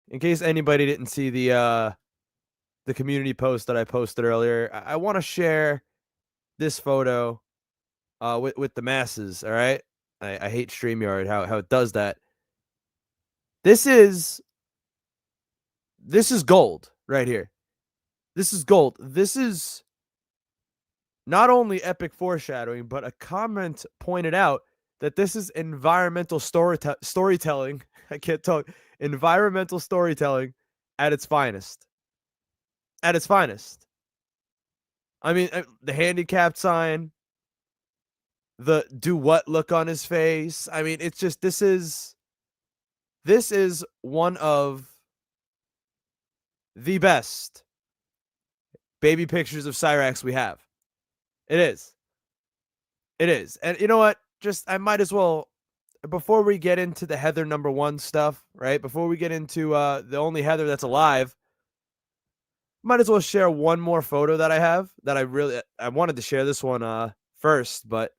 in case anybody didn't see the community post that I posted earlier, I want to share this photo with the masses. All right, I hate StreamYard how it does that. This is this is gold right here. This is gold. This is not only epic foreshadowing, but a comment pointed out that this is environmental storytelling. I can't talk. Environmental storytelling at its finest. At its finest. I mean, the handicapped sign, the do what look on his face. I mean, it's just this is one of the best baby pictures of Cyraxx we have. It is. It is. And you know what? Just I might as well, before we get into the Heather #1 stuff, right? Before we get into the only Heather that's alive, might as well share one more photo that I have that I wanted to share this one first, but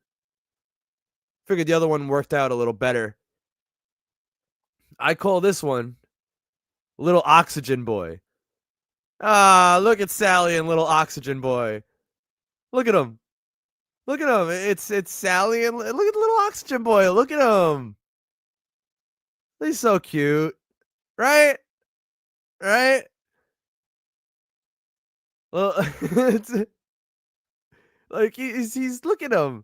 figured the other one worked out a little better. I call this one Little Oxygen Boy. Ah, look at Sally and Little Oxygen Boy. Look at him. Look at him. It's Sally and look at the Little Oxygen Boy. Look at him. He's so cute. Right? Right? Well, it's like he's look at him.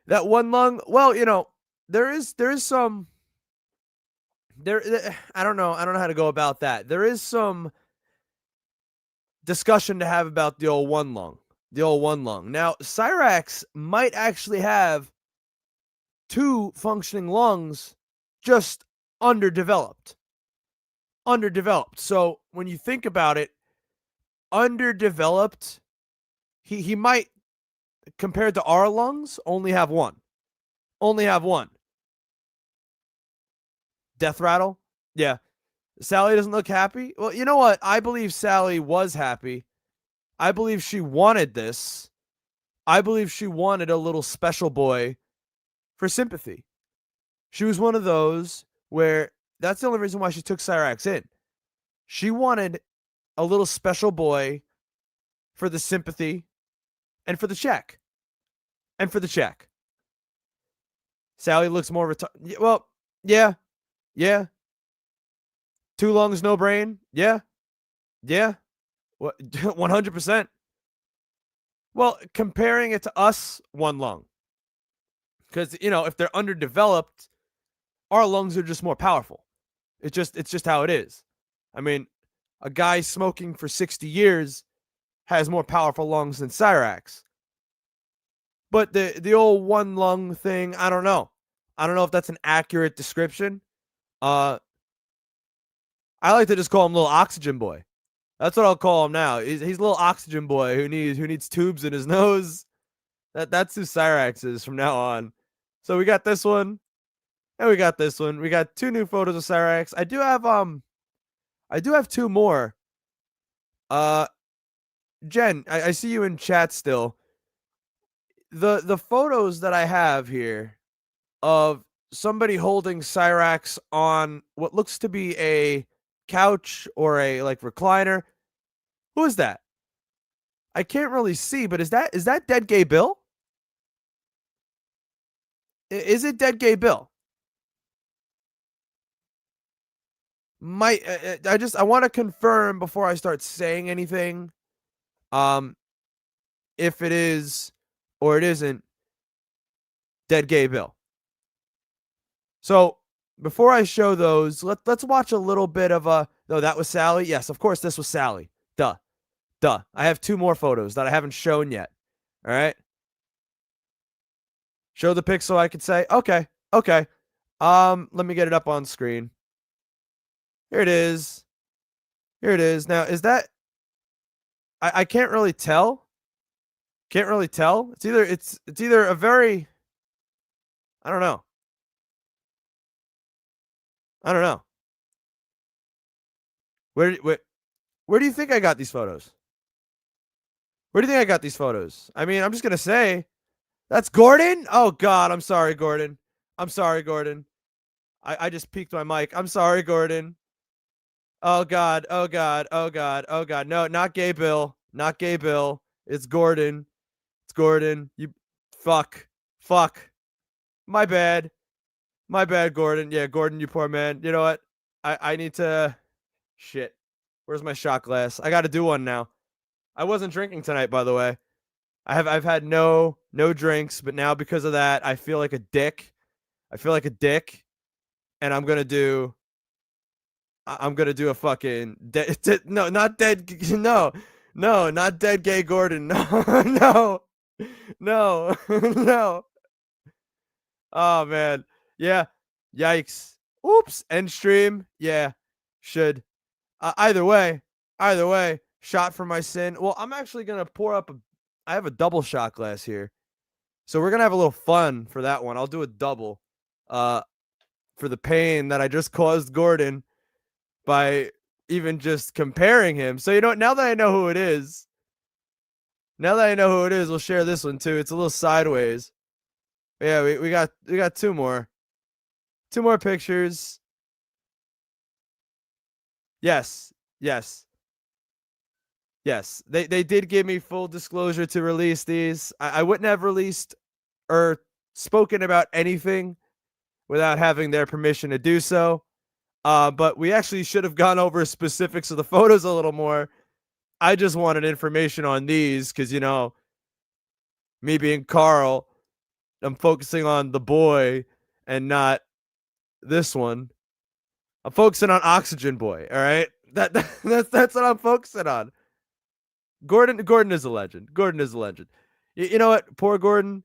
That one lung. Well, there is some there. I don't know. I don't know how to go about that. There is some discussion to have about the old one lung. The old one lung. Now, Cyraxx might actually have two functioning lungs, just underdeveloped. Underdeveloped. So when you think about it, underdeveloped, he might, compared to our lungs, only have one. Only have one. Death rattle? Yeah. Sally doesn't look happy? Well, you know what? I believe Sally was happy. I believe she wanted this. I believe she wanted a little special boy for sympathy. She was one of those where that's the only reason why she took Cyraxx in. She wanted a little special boy for the sympathy and for the check. And for the check. Sally looks more retarded. Well, yeah. Yeah. Two lungs, no brain. Yeah. Yeah. What 100%. Well, comparing it to us, one lung. Because, if they're underdeveloped, our lungs are just more powerful. It's just how it is. I mean, a guy smoking for 60 years has more powerful lungs than Cyraxx. But the old one lung thing, I don't know. I don't know if that's an accurate description. I like to just call him Little Oxygen Boy. That's what I'll call him now. He's a little Oxygen Boy who needs tubes in his nose. That's who Cyraxx is from now on. So we got this one, and we got this one. We got two new photos of Cyraxx. I do have two more. Uh, Jen, I see you in chat still. The photos that I have here of somebody holding Cyraxx on what looks to be a couch or a like recliner. Who is that? I can't really see, but is that Dead Gay Bill? Is it Dead Gay Bill? I want to confirm before I start saying anything. Um, if it is or it isn't Dead Gay Bill. So before I show those, let's watch a little bit of a. No, that was Sally. Yes, of course this was Sally. Duh, duh. I have two more photos that I haven't shown yet. All right. Show the pic so I could say okay, okay. Let me get it up on screen. Here it is. Here it is. Now, is that? I can't really tell. Can't really tell. It's either a very. I don't know. I don't know. Where do you think I got these photos? Where do you think I got these photos? I mean, I'm just gonna say that's Gordon. Oh God, I'm sorry, Gordon. I'm sorry, Gordon. I just peeked my mic. I'm sorry, Gordon. Oh God. Oh God. Oh God. Oh God. No, not gay Bill. Not gay Bill. It's Gordon. It's Gordon. You fuck. Fuck. My bad. My bad, Gordon. Yeah, Gordon, you poor man. You know what? I need to shit. Where's my shot glass? I gotta do one now. I wasn't drinking tonight, by the way. I've had no drinks, but now because of that, I feel like a dick. I feel like a dick, and I'm gonna do a fucking no, not dead, no, not dead gay Gordon, no, no, no. Oh man, yeah, yikes. Oops, end stream. Yeah, should. Either way, shot for my sin. Well, I'm actually gonna pour up. I have a double shot glass here, so we're gonna have a little fun for that one. I'll do a double, uh, for the pain that I just caused Gordon by even just comparing him. So you know what? Now that I know who it is, we'll share this one too. It's a little sideways. Yeah, we got two more pictures. Yes, yes, yes. They did give me full disclosure to release these. I wouldn't have released or spoken about anything without having their permission to do so. But we actually should have gone over specifics of the photos a little more. I just wanted information on these because, you know, me being Carl, I'm focusing on the boy and not this one. I'm focusing on Oxygen Boy. All right, that's what I'm focusing on. Gordon is a legend. Gordon is a legend. You know what? Poor Gordon.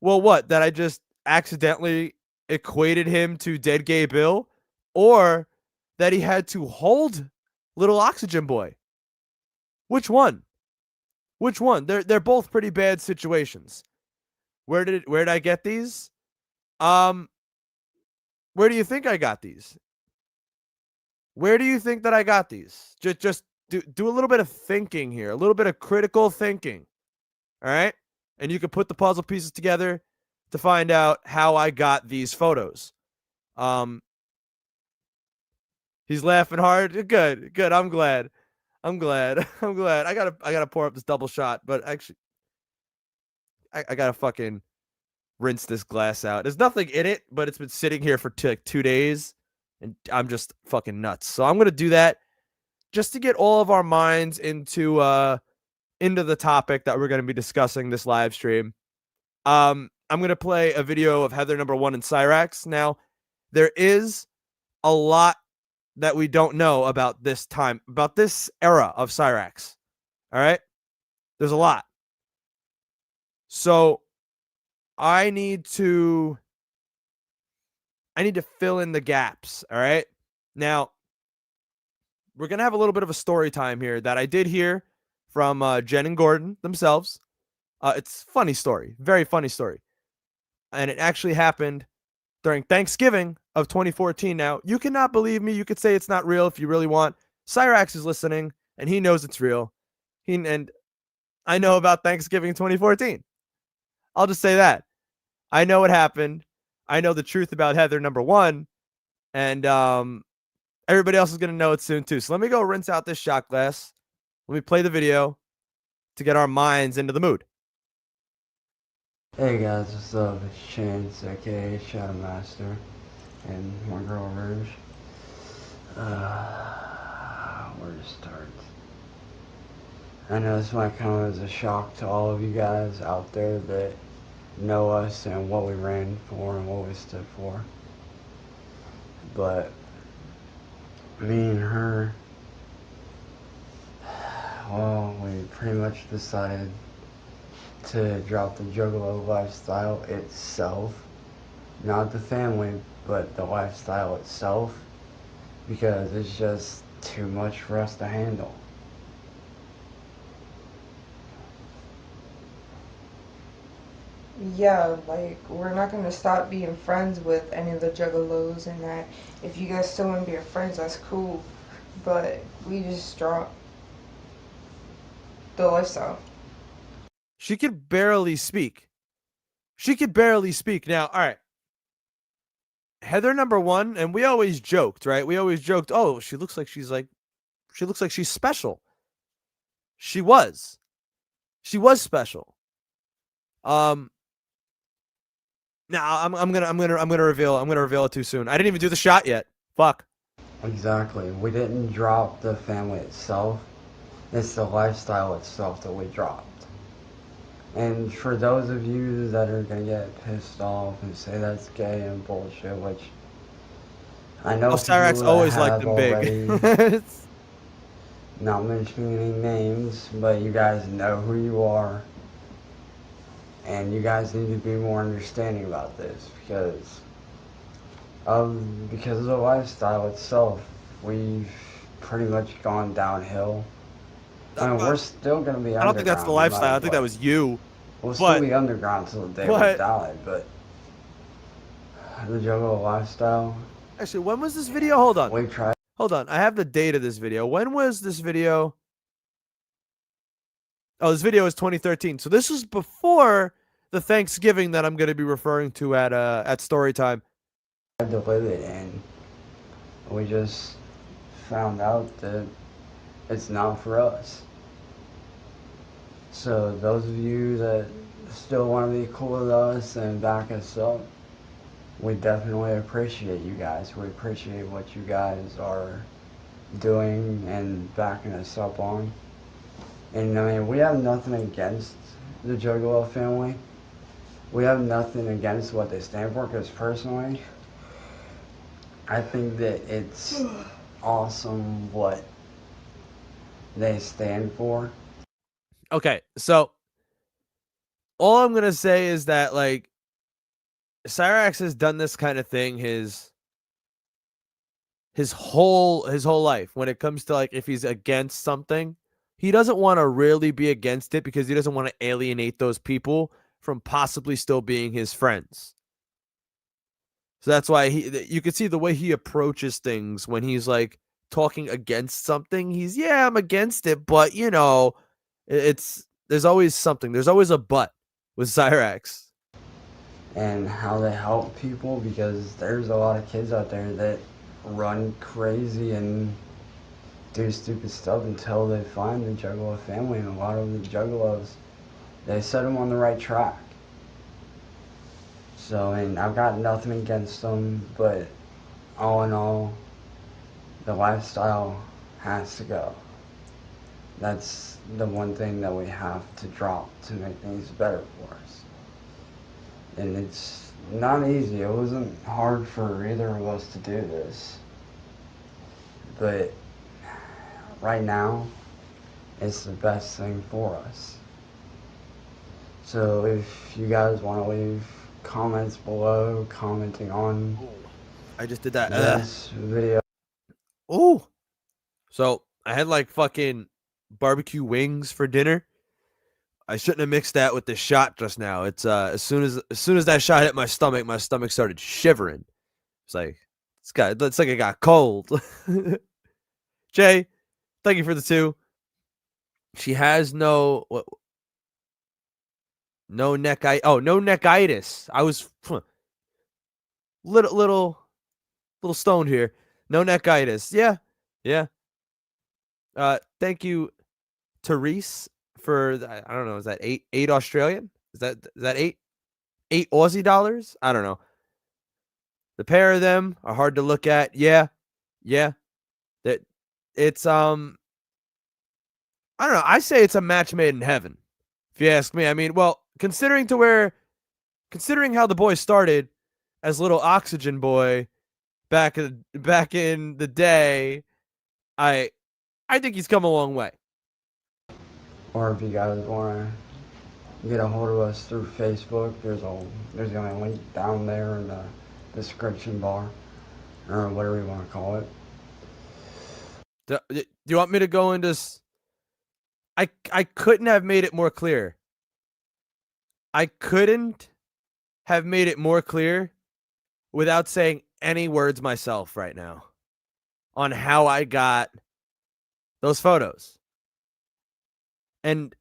Well, what? That I just accidentally equated him to Dead Gay Bill, or that he had to hold Little Oxygen Boy. Which one? Which one? They're both pretty bad situations. Where did I get these? Um, where do you think I got these? Where do you think that I got these? Just do a little bit of thinking here, a little bit of critical thinking. All right? And you can put the puzzle pieces together to find out how I got these photos. Um he's laughing hard. Good. Good. I'm glad. I'm glad. I'm glad. I gotta pour up this double shot, but actually I gotta fucking rinse this glass out. There's nothing in it, but it's been sitting here for like 2 days, and I'm just fucking nuts. So I'm gonna do that just to get all of our minds into the topic that we're gonna be discussing this live stream. I'm gonna play a video of Heather number one and Cyraxx. Now, there is a lot that we don't know about this time, about this era of Cyraxx. All right, there's a lot. So I need to fill in the gaps. All right. Now, we're gonna have a little bit of a story time here that I did hear from Jen and Gordon themselves. It's a funny story, very funny story, and it actually happened during Thanksgiving of 2014. Now, you cannot believe me. You could say it's not real if you really want. Cyraxx is listening, and he knows it's real. And I know about Thanksgiving 2014. I'll just say that. I know what happened. I know the truth about Heather number one, and everybody else is gonna know it soon too. So let me go rinse out this shot glass. Let me play the video to get our minds into the mood. Hey guys, what's up? It's Chance, aka Shadow Master, and my girl Rouge. Where to start? I know this might come as a shock to all of you guys out there that know us and what we ran for and what we stood for. But me and her, well, we pretty much decided to drop the Juggalo lifestyle itself. Not the family, but the lifestyle itself, because it's just too much for us to handle. Yeah, like we're not gonna stop being friends with any of the juggalos and that. If you guys still wanna be our friends, that's cool. But we just drop the lifestyle. She could barely speak. She could barely speak. Now, all right. Heather number one, and we always joked, right? We always joked, oh, she looks like she's special. She was. She was special. Um Now I'm gonna reveal it too soon. I didn't even do the shot yet. Fuck. Exactly. We didn't drop the family itself. It's the lifestyle itself that we dropped. And for those of you that are gonna get pissed off and say that's gay and bullshit, which I know Oh, Cyraxx people that always liked have them big. already, not mentioning any names, but you guys know who you are. And you guys need to be more understanding about this because of the lifestyle itself. We've pretty much gone downhill. I mean, we're still gonna be I don't think that's the underground no lifestyle. matter I think that what. was you. We'll still But be underground till the day we but die, but the Juggalo lifestyle, actually, when was this video? Hold on. we tried. Hold on. I have the date of this video. When was this video? Oh, this video is 2013. So this was before the Thanksgiving that I'm going to be referring to at story time. To live it, and we just found out that it's not for us. So those of you that still want to be cool with us and back us up, we definitely appreciate you guys. We appreciate what you guys are doing and backing us up on. And I mean, we have nothing against the Juggalo family. We have nothing against what they stand for, because personally, I think that it's awesome what they stand for. Okay, so all I'm going to say is that, like, Cyraxx has done this kind of thing his whole life. When it comes to, like, if he's against something, he doesn't want to really be against it because he doesn't want to alienate those people from possibly still being his friends. So that's why you can see the way he approaches things when he's like talking against something. He's, yeah, I'm against it, but you know, there's always something. There's always a but with Cyraxx. And how they help people, because there's a lot of kids out there that run crazy and do stupid stuff until they find the Juggalo family, and a lot of the Juggalos, they set them on the right track. So, and I've got nothing against them, but all in all, the lifestyle has to go. That's the one thing that we have to drop to make things better for us. And it's not easy. It wasn't hard for either of us to do this. But right now, it's the best thing for us. So if you guys want to leave comments below, commenting on I just did that. this video. Ooh. So I had like fucking barbecue wings for dinner. I shouldn't have mixed that with the shot just now. It's as soon as that shot hit my stomach started shivering. It's like it's like it got cold. Jay, thank you for the 2. She has no neckitis. I was little stoned here. No neckitis. Yeah. Yeah. Thank you, Therese, for I don't know, is that eight Australian? Is that eight Aussie dollars? I don't know. The pair of them are hard to look at. Yeah. Yeah. That it's I don't know. I say it's a match made in heaven. If you ask me. I mean, well, considering how the boy started as little oxygen boy back in the day, I think he's come a long way. Or if you guys want to get a hold of us through Facebook, there's going to be a link down there in the description bar, or whatever you want to call it. Do you want me to go into I couldn't have made it more clear. I couldn't have made it more clear without saying any words myself right now on how I got those photos. And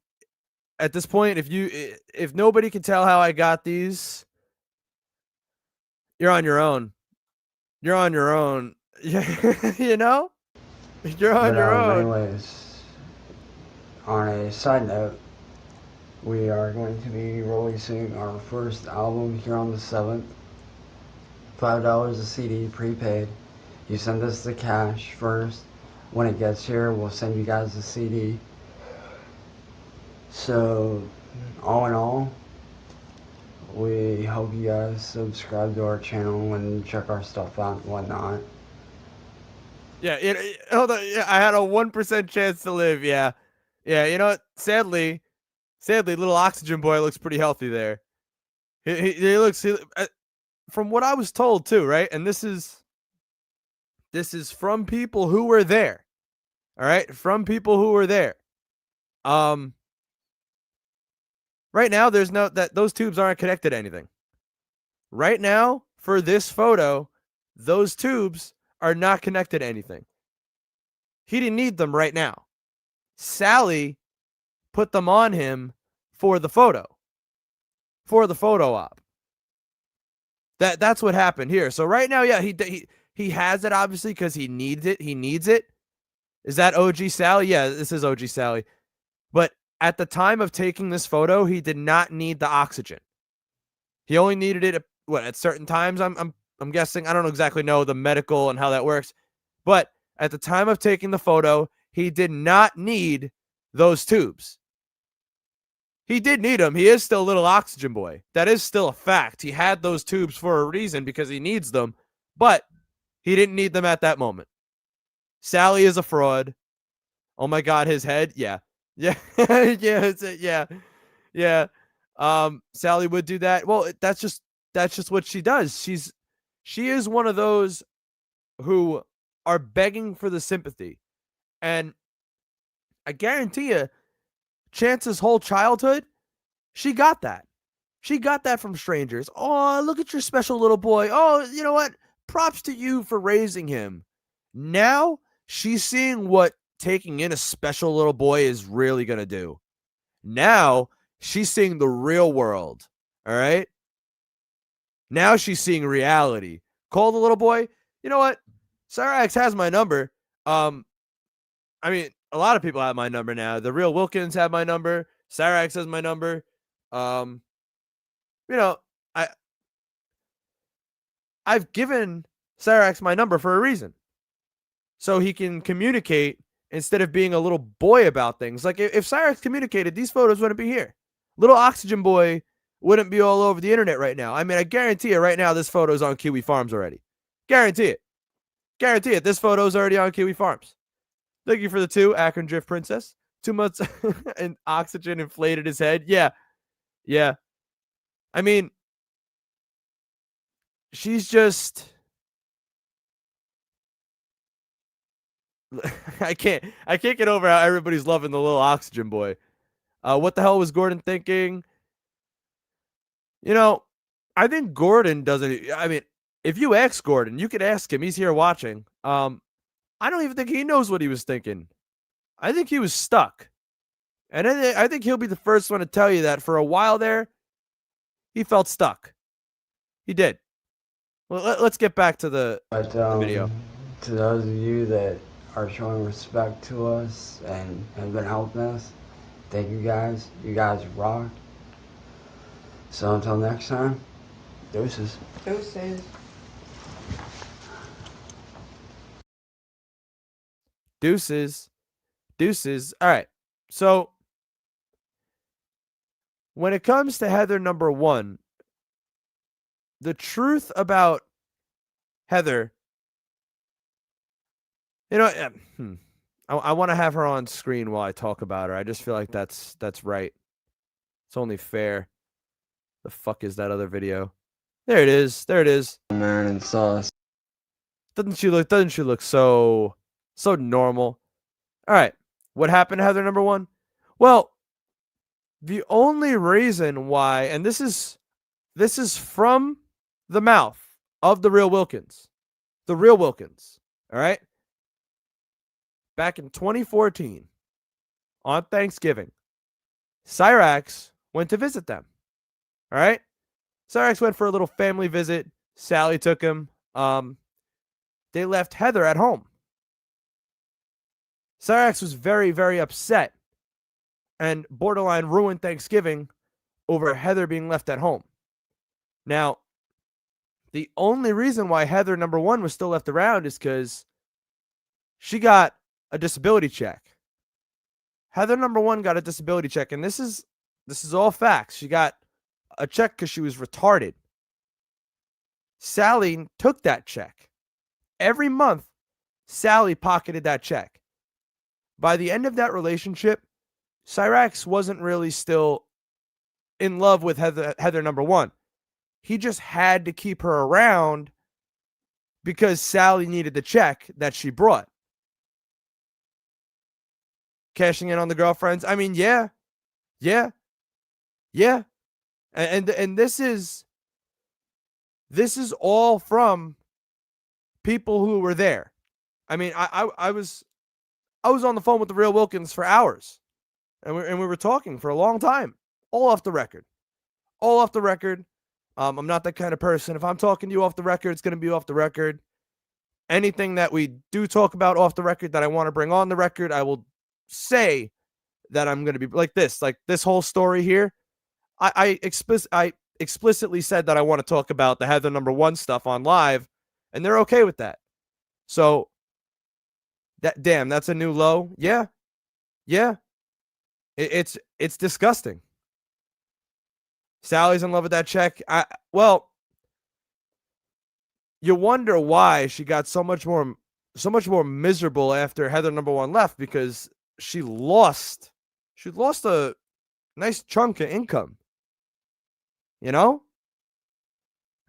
at this point, if nobody can tell how I got these, you're on your own. you're on your own. You know, you're on But your own. anyways, on a side note, we are going to be releasing our first album here on the 7th. $5 a CD prepaid. You send us the cash first. When it gets here, we'll send you guys the CD. So, all in all, we hope you guys subscribe to our channel and check our stuff out and whatnot. Yeah, hold on. Yeah, I had a 1% chance to live. Yeah, yeah. You know what? Sadly, little Oxygen Boy looks pretty healthy there. He looks. From what I was told too, right? And this is from people who were there. All right, from people who were there. Right now, there's no that those tubes aren't connected to anything. Right now, for this photo, those tubes are not connected to anything. He didn't need them right now. Sally put them on him for the photo op. That's what happened here. So right now, yeah, he has it obviously because he needs it. He needs it. Is that OG Sally? Yeah, this is OG Sally. But at the time of taking this photo, he did not need the oxygen. He only needed it at certain times. I'm guessing. I don't exactly know the medical and how that works. But at the time of taking the photo, he did not need those tubes. He did need them. He is still a little Oxygen Boy. That is still a fact. He had those tubes for a reason because he needs them, but he didn't need them at that moment. Sally is a fraud. Oh my God, his head. Yeah. Yeah. Yeah. Sally would do that. Well, that's just what she does. She is one of those who are begging for the sympathy. And I guarantee you, Chance's whole childhood, she got that. She got that from strangers. Oh, look at your special little boy. Oh, you know what? Props to you for raising him. Now she's seeing what taking in a special little boy is really going to do. Now she's seeing the real world. All right. Now she's seeing reality. Call the little boy. You know what? Cyraxx has my number. I mean, a lot of people have my number now. The real Wilkins have my number. Cyraxx has my number. You know, I've given Cyraxx my number for a reason. So he can communicate instead of being a little boy about things. Like if Cyraxx communicated, these photos wouldn't be here. Little Oxygen Boy wouldn't be all over the internet right now. I mean, I guarantee you right now this photo's on Kiwi Farms already. Guarantee it. Guarantee it. This photo's already on Kiwi Farms. Thank you for the 2, Akron Drift Princess. 2 months and Oxygen inflated his head. Yeah. Yeah. I mean, she's just I can't get over how everybody's loving the little Oxygen Boy. What the hell was Gordon thinking? You know, I think Gordon doesn't. I mean, if you ask Gordon, you could ask him. He's here watching. I don't even think he knows what he was thinking. I think he was stuck. And I think he'll be the first one to tell you that for a while there, he felt stuck. He did. Well, let's get back to the video. To those of you that are showing respect to us and have been helping us, thank you guys. You guys rock. So until next time, deuces. Deuces. Deuces. Deuces. All right. So when it comes to Heather number 1, the truth about Heather, you know, I want to have her on screen while I talk about her. I just feel like that's right. It's only fair. The fuck is that other video? There it is. There it is. Man and sauce. Doesn't she look so normal? All right. What happened to Heather number 1? Well, the only reason why, and this is from the mouth of the real Wilkins. The real Wilkins. All right? Back in 2014, on Thanksgiving, Cyraxx went to visit them. All right? Cyraxx went for a little family visit. Sally took him. they left Heather at home. Cyraxx was very, very upset and borderline ruined Thanksgiving over Heather being left at home. Now, the only reason why Heather number one was still left around is because she got a disability check. Heather number one got a disability check, and this is all facts. She got a check because she was retarded. Sally took that check. Every month, Sally pocketed that check. By the end of that relationship, Cyraxx wasn't really still in love with Heather number one. He just had to keep her around because Sally needed the check that she brought. Cashing in on the girlfriends. I mean, yeah. And this is all from people who were there. I mean, I was on the phone with the real Wilkins for hours, and we were talking for a long time, all off the record. I'm not that kind of person. If I'm talking to you off the record, it's going to be off the record. Anything that we do talk about off the record that I want to bring on the record, I will say that I'm going to be like this whole story here. I explicitly said that I want to talk about the Heather number one stuff on live, and they're okay with that. So that's a new low. Yeah. It's disgusting. Sally's in love with that check. Well, you wonder why she got so much more miserable after Heather number one left, because she lost a nice chunk of income. You know?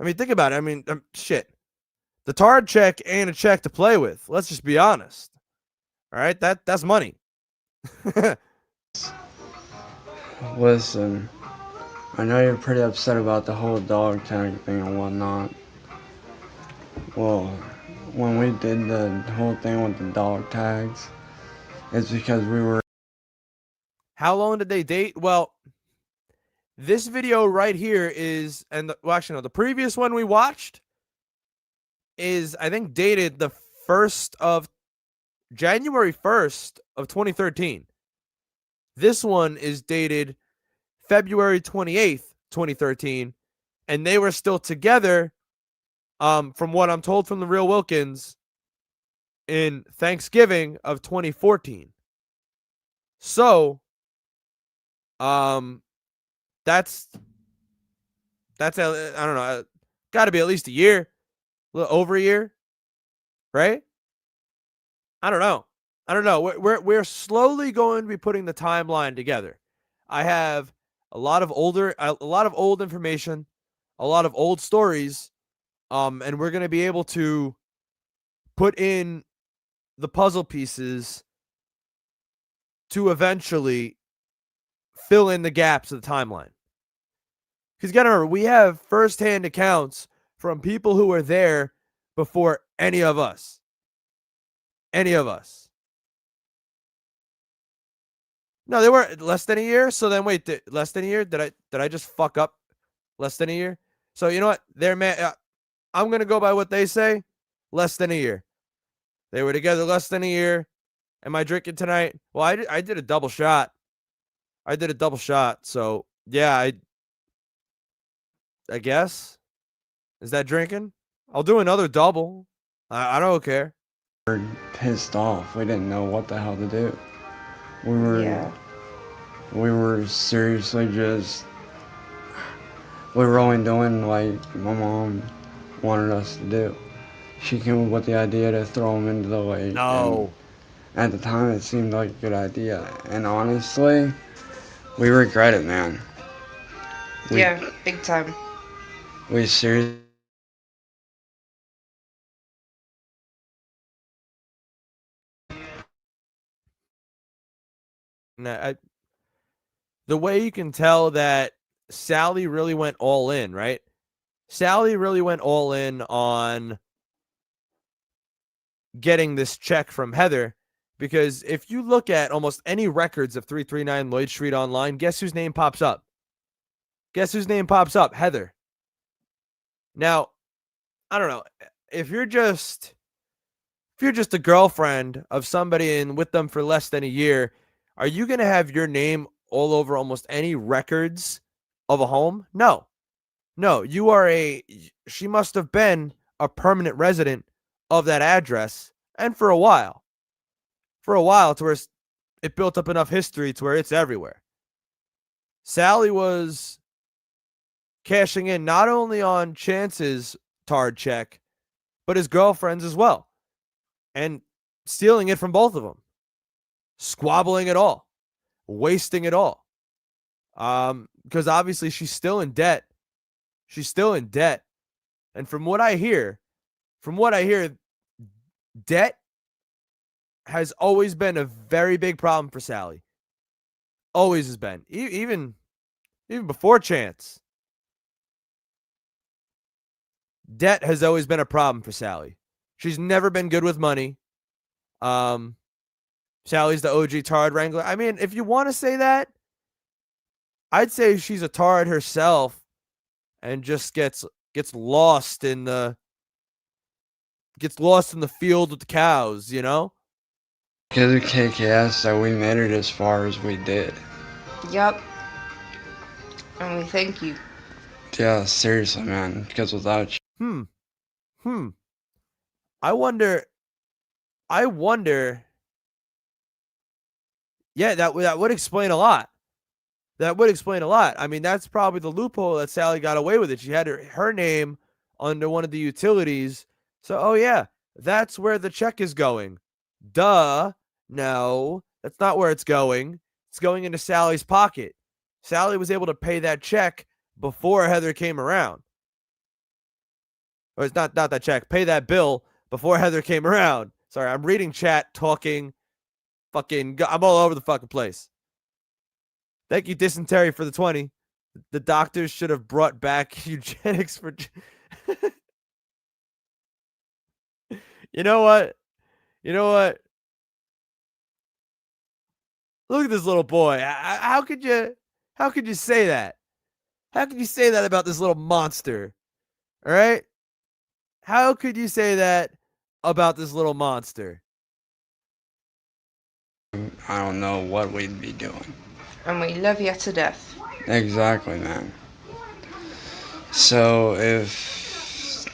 I mean, think about it. I mean, shit. The Tard check ain't a check to play with. Let's just be honest. All right? That's money. Listen, I know you're pretty upset about the whole dog tag thing and whatnot. Well, when we did the whole thing with the dog tags, it's because we were... How long did they date? Well, this video right here is, the previous one we watched is, I think, dated the January 1st of 2013. This one is dated February 28th, 2013, and they were still together, from what I'm told from the real Wilkins, in Thanksgiving of 2014. So, that's I don't know, got to be at least a year, a little over a year, right? I don't know. We're slowly going to be putting the timeline together. I have a lot of old information, a lot of old stories, and we're going to be able to put in the puzzle pieces to eventually fill in the gaps of the timeline. Because you got to remember, we have firsthand accounts from people who were there before any of us. No, they were less than a year. So then, wait, less than a year? Did I just fuck up? Less than a year. So you know what? I'm gonna go by what they say. Less than a year. They were together less than a year. Am I drinking tonight? Well, I did a double shot. So yeah, I guess. Is that drinking? I'll do another double. I don't care. pissed off. We didn't know what the hell to do. Yeah. We were seriously just, we were only doing like my mom wanted us to do. She came up with the idea to throw him into the lake. No. And at the time it seemed like a good idea. And honestly, we regret it, man. Yeah, big time. We seriously... The way you can tell that Sally really went all in, right? Sally really went all in on getting this check from Heather, because if you look at almost any records of 339 Lloyd Street online, guess whose name pops up? Heather. Now, I don't know. If you're just if you're just a girlfriend of somebody and with them for less than a year, are you going to have your name all over almost any records of a home? No. No, you are she must have been a permanent resident of that address and for a while. For a while to where it built up enough history to where it's everywhere. Sally was cashing in not only on Chance's tard check, but his girlfriend's as well. And stealing it from both of them. Squabbling it all. Wasting it all. Because obviously she's still in debt. She's still in debt. And from what I hear, debt has always been a very big problem for Sally. Always has been. Even before Chance. Debt has always been a problem for Sally. She's never been good with money. Sally's the OG tard wrangler. I mean, if you want to say that, I'd say she's a tard herself and just gets lost in the field with the cows, you know? Because of KKS that we made it as far as we did. Yep. And we thank you. Yeah, seriously, man. Because without you. I wonder. Yeah, that would explain a lot. That would explain a lot. I mean, that's probably the loophole that Sally got away with it. She had her name under one of the utilities. So, oh yeah, that's where the check is going. Duh. No, that's not where it's going. It's going into Sally's pocket. Sally was able to pay that check before Heather came around. Or it's not that check. Pay that bill before Heather came around. Sorry, I'm reading chat, talking, I'm all over the fucking place. Thank you, Dysentery, for the 20. The doctors should have brought back eugenics for. You know what? Look at this little boy. How could you say that? How could you say that about this little monster? All right? How could you say that about this little monster? I don't know what we'd be doing. And we love you to death. Exactly, man. So if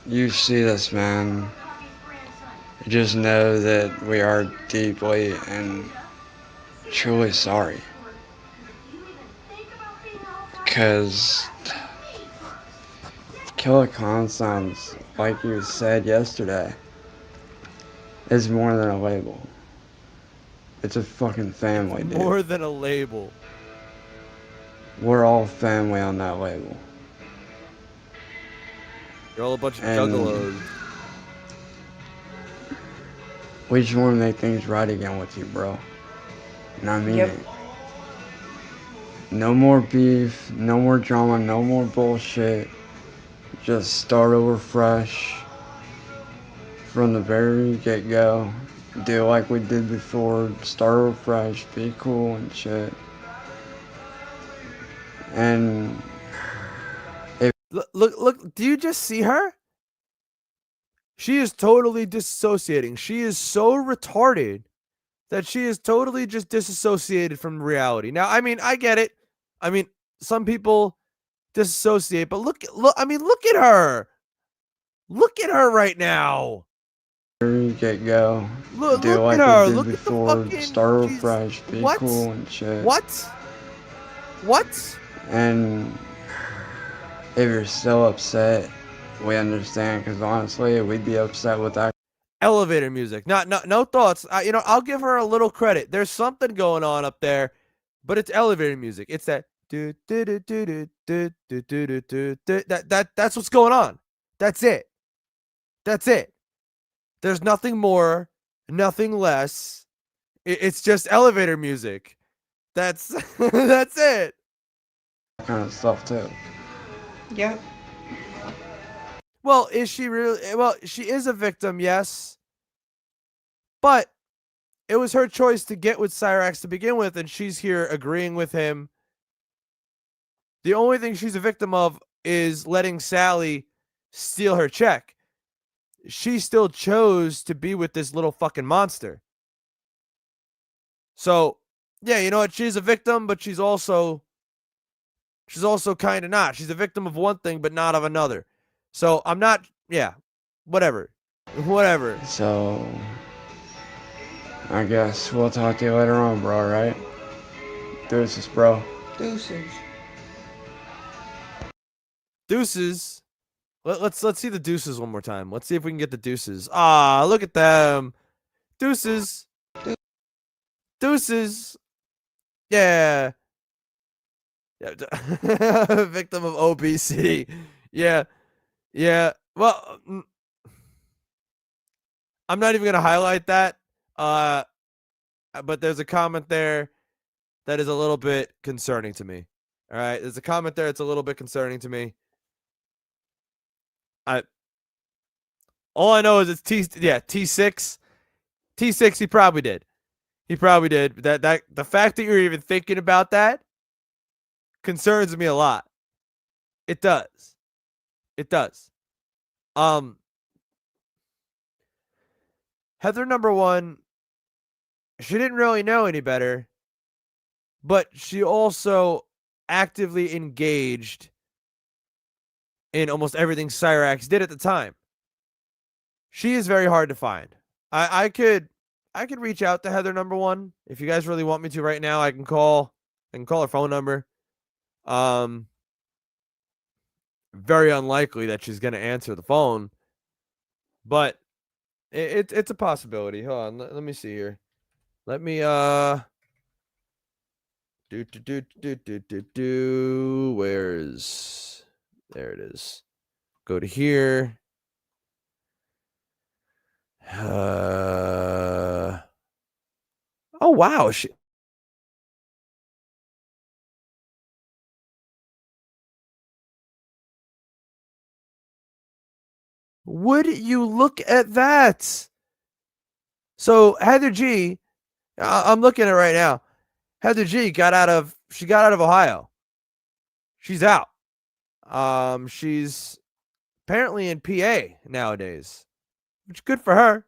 you see this, man, just know that we are deeply and truly sorry. Because Killer Clown Sounds, like you said yesterday, is more than a label. It's a fucking family, dude. More than a label. We're all family on that label. You're all a bunch of juggalos. We just want to make things right again with you, bro. And I mean it. No more beef, no more drama, no more bullshit. Just start over fresh from the very get-go. Do like we did before. Start over fresh. Be cool and shit. And look, do you just see her? She is totally disassociating. She is so retarded that she is totally just disassociated from reality. Now, I mean, I get it. I mean, some people disassociate, but look at her. Look at her right now. get-go. Look like at her. we did Look before. at the fucking. Start over fresh. Be cool and shit. What? And if you're still upset, we understand, because honestly, we'd be upset with that. Elevator music. No thoughts. I'll give her a little credit. There's something going on up there, but it's elevator music. It's that that's what's going on. That's it. There's nothing more, nothing less. It's just elevator music. That's that's it. That kind of stuff too. Yep. Well, is she really? Well, she is a victim, yes. But it was her choice to get with Cyraxx to begin with, and she's here agreeing with him. The only thing she's a victim of is letting Sally steal her check. she still chose to be with this little fucking monster. So, yeah, you know what? She's a victim, but she's also kind of not. She's a victim of one thing, but not of another. So I'm not. Yeah, whatever. So, I guess we'll talk to you later on, bro, right? Deuces, bro. Deuces. Deuces. Let's see the deuces one more time. Let's see if we can get the deuces. Ah, look at them. Deuces. Deuces. Yeah. Yeah. Victim of obesity. Yeah. Yeah. Well, I'm not even gonna highlight that. But there's a comment there that is a little bit concerning to me. All right, there's a comment there that's a little bit concerning to me. All I know is it's T6. T6 he probably did. He probably did. That the fact that you're even thinking about that concerns me a lot. It does. It does. Heather number 1, she didn't really know any better, but she also actively engaged in almost everything Cyraxx did at the time. She is very hard to find. I could reach out to Heather number 1 if you guys really want me to right now. I can call her phone number. Very unlikely that she's going to answer the phone, but it's a possibility. Hold on, let me see here. Let me where's there it is. Go to here. Oh wow, would you look at that? So Heather G, I'm looking at it right now. Heather G got out of Ohio. She's out. She's apparently in PA nowadays, which good for her.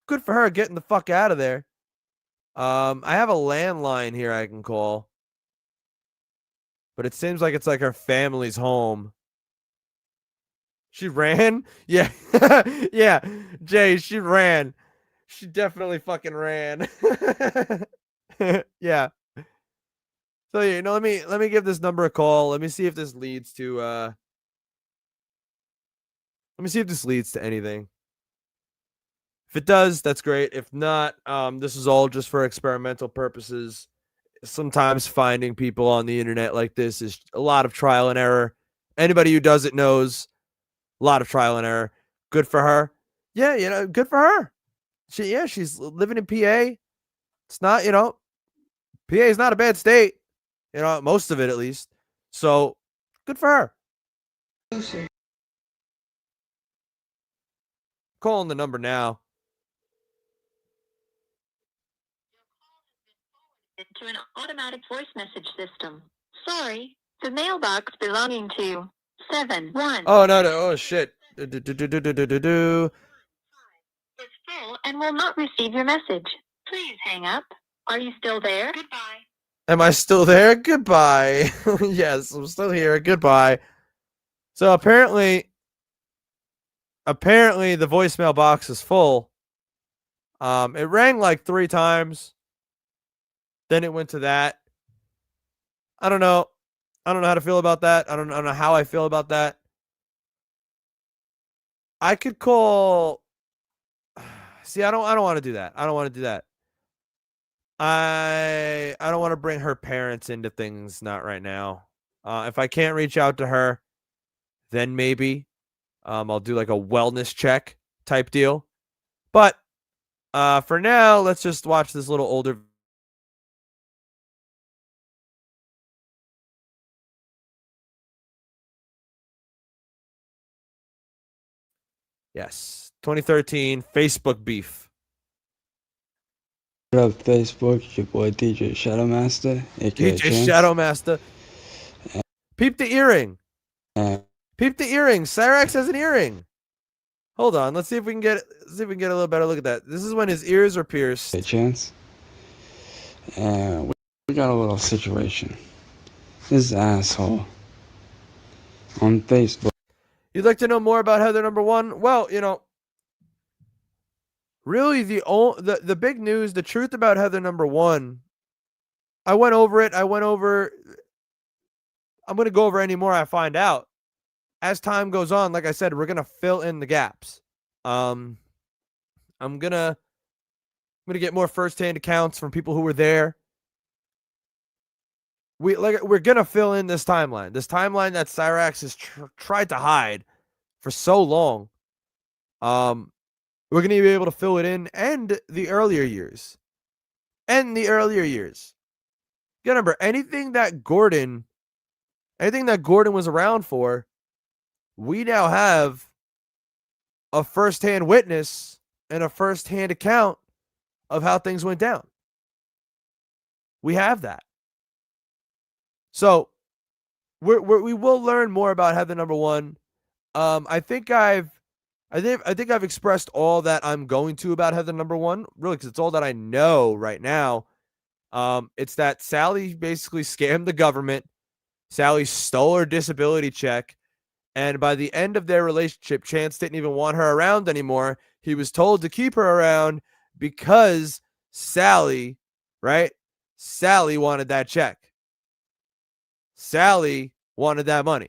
Good for her getting the fuck out of there. I have a landline here I can call, but it seems like it's like her family's home. She ran? Yeah. Yeah. Jay, she ran. She definitely fucking ran. Yeah. So you know, let me give this number a call. Let me see if this leads to anything. If it does, that's great. If not, this is all just for experimental purposes. Sometimes finding people on the internet like this is a lot of trial and error. Anybody who does it knows a lot of trial and error. Good for her. Yeah, you know, good for her. She's living in PA. It's not, PA is not a bad state. Most of it at least. So good for her. Deuces. Calling the number now. To an automatic voice message system. Sorry, the mailbox belonging to 71. Oh no! Oh shit! Is full and will not receive your message. Please hang up. Are you still there? Goodbye. Am I still there? Goodbye. Yes, I'm still here. Goodbye. So apparently the voicemail box is full. It rang like 3 times. Then it went to that. I don't know. I don't know how to feel about that. I don't know how I feel about that. I could call. See, I don't want to do that. I don't want to do that. I don't want to bring her parents into things. Not right now. If I can't reach out to her, then maybe I'll do like a wellness check type deal. But for now, let's just watch this little older. Yes, 2013 Facebook beef. What up, Facebook? It's your boy DJ Shadowmaster, aka DJ Chance. Shadowmaster. Peep the earring. And Peep the earring. Cyraxx has an earring. Hold on. Let's see if we can get a little better look at that. This is when his ears are pierced. A chance. And we got a little situation. This asshole on Facebook. You'd like to know more about Heather number one? Well, really the big news, the truth about Heather number one, I went over it. I'm going to go over any more I find out. As time goes on, like I said, we're going to fill in the gaps. I'm going to get more firsthand accounts from people who were there. We're going to fill in this timeline. This timeline that Cyraxx has tried to hide for so long. We're going to be able to fill it in and the earlier years. Remember, anything that Gordon was around for, we now have a firsthand witness and a firsthand account of how things went down. We have that. So we will learn more about Heather number one. I think I've expressed all that I'm going to about Heather number one, really, because it's all that I know right now. It's that Sally basically scammed the government. Sally stole her disability check. And by the end of their relationship, Chance didn't even want her around anymore. He was told to keep her around because Sally, right? Sally wanted that check. Sally wanted that money.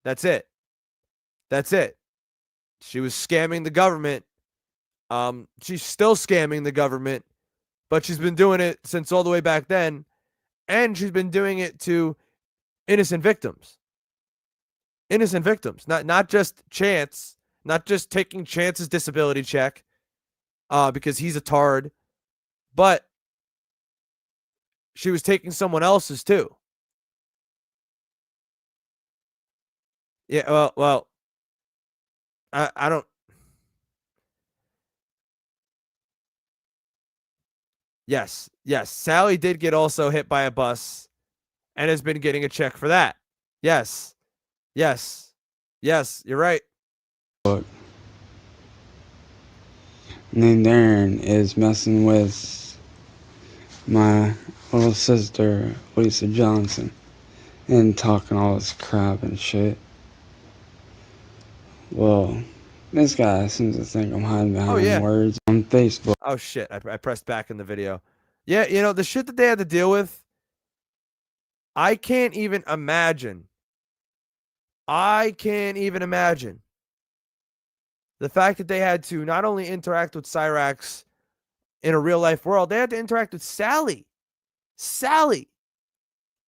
That's it. She was scamming the government. She's still scamming the government, but she's been doing it since all the way back then. And she's been doing it to innocent victims. Not just Chance, not just taking Chance's disability check because he's a tard, but she was taking someone else's too. Yeah, well, I don't. Yes, Sally did get also hit by a bus and has been getting a check for that. Yes, you're right. Look. Named Aaron is messing with my little sister, Lisa Johnson, and talking all this crap and shit. Well, this guy seems to think I'm hiding behind words on Facebook. Oh, shit. I pressed back in the video. Yeah, the shit that they had to deal with, I can't even imagine. The fact that they had to not only interact with Cyraxx in a real life world, they had to interact with Sally.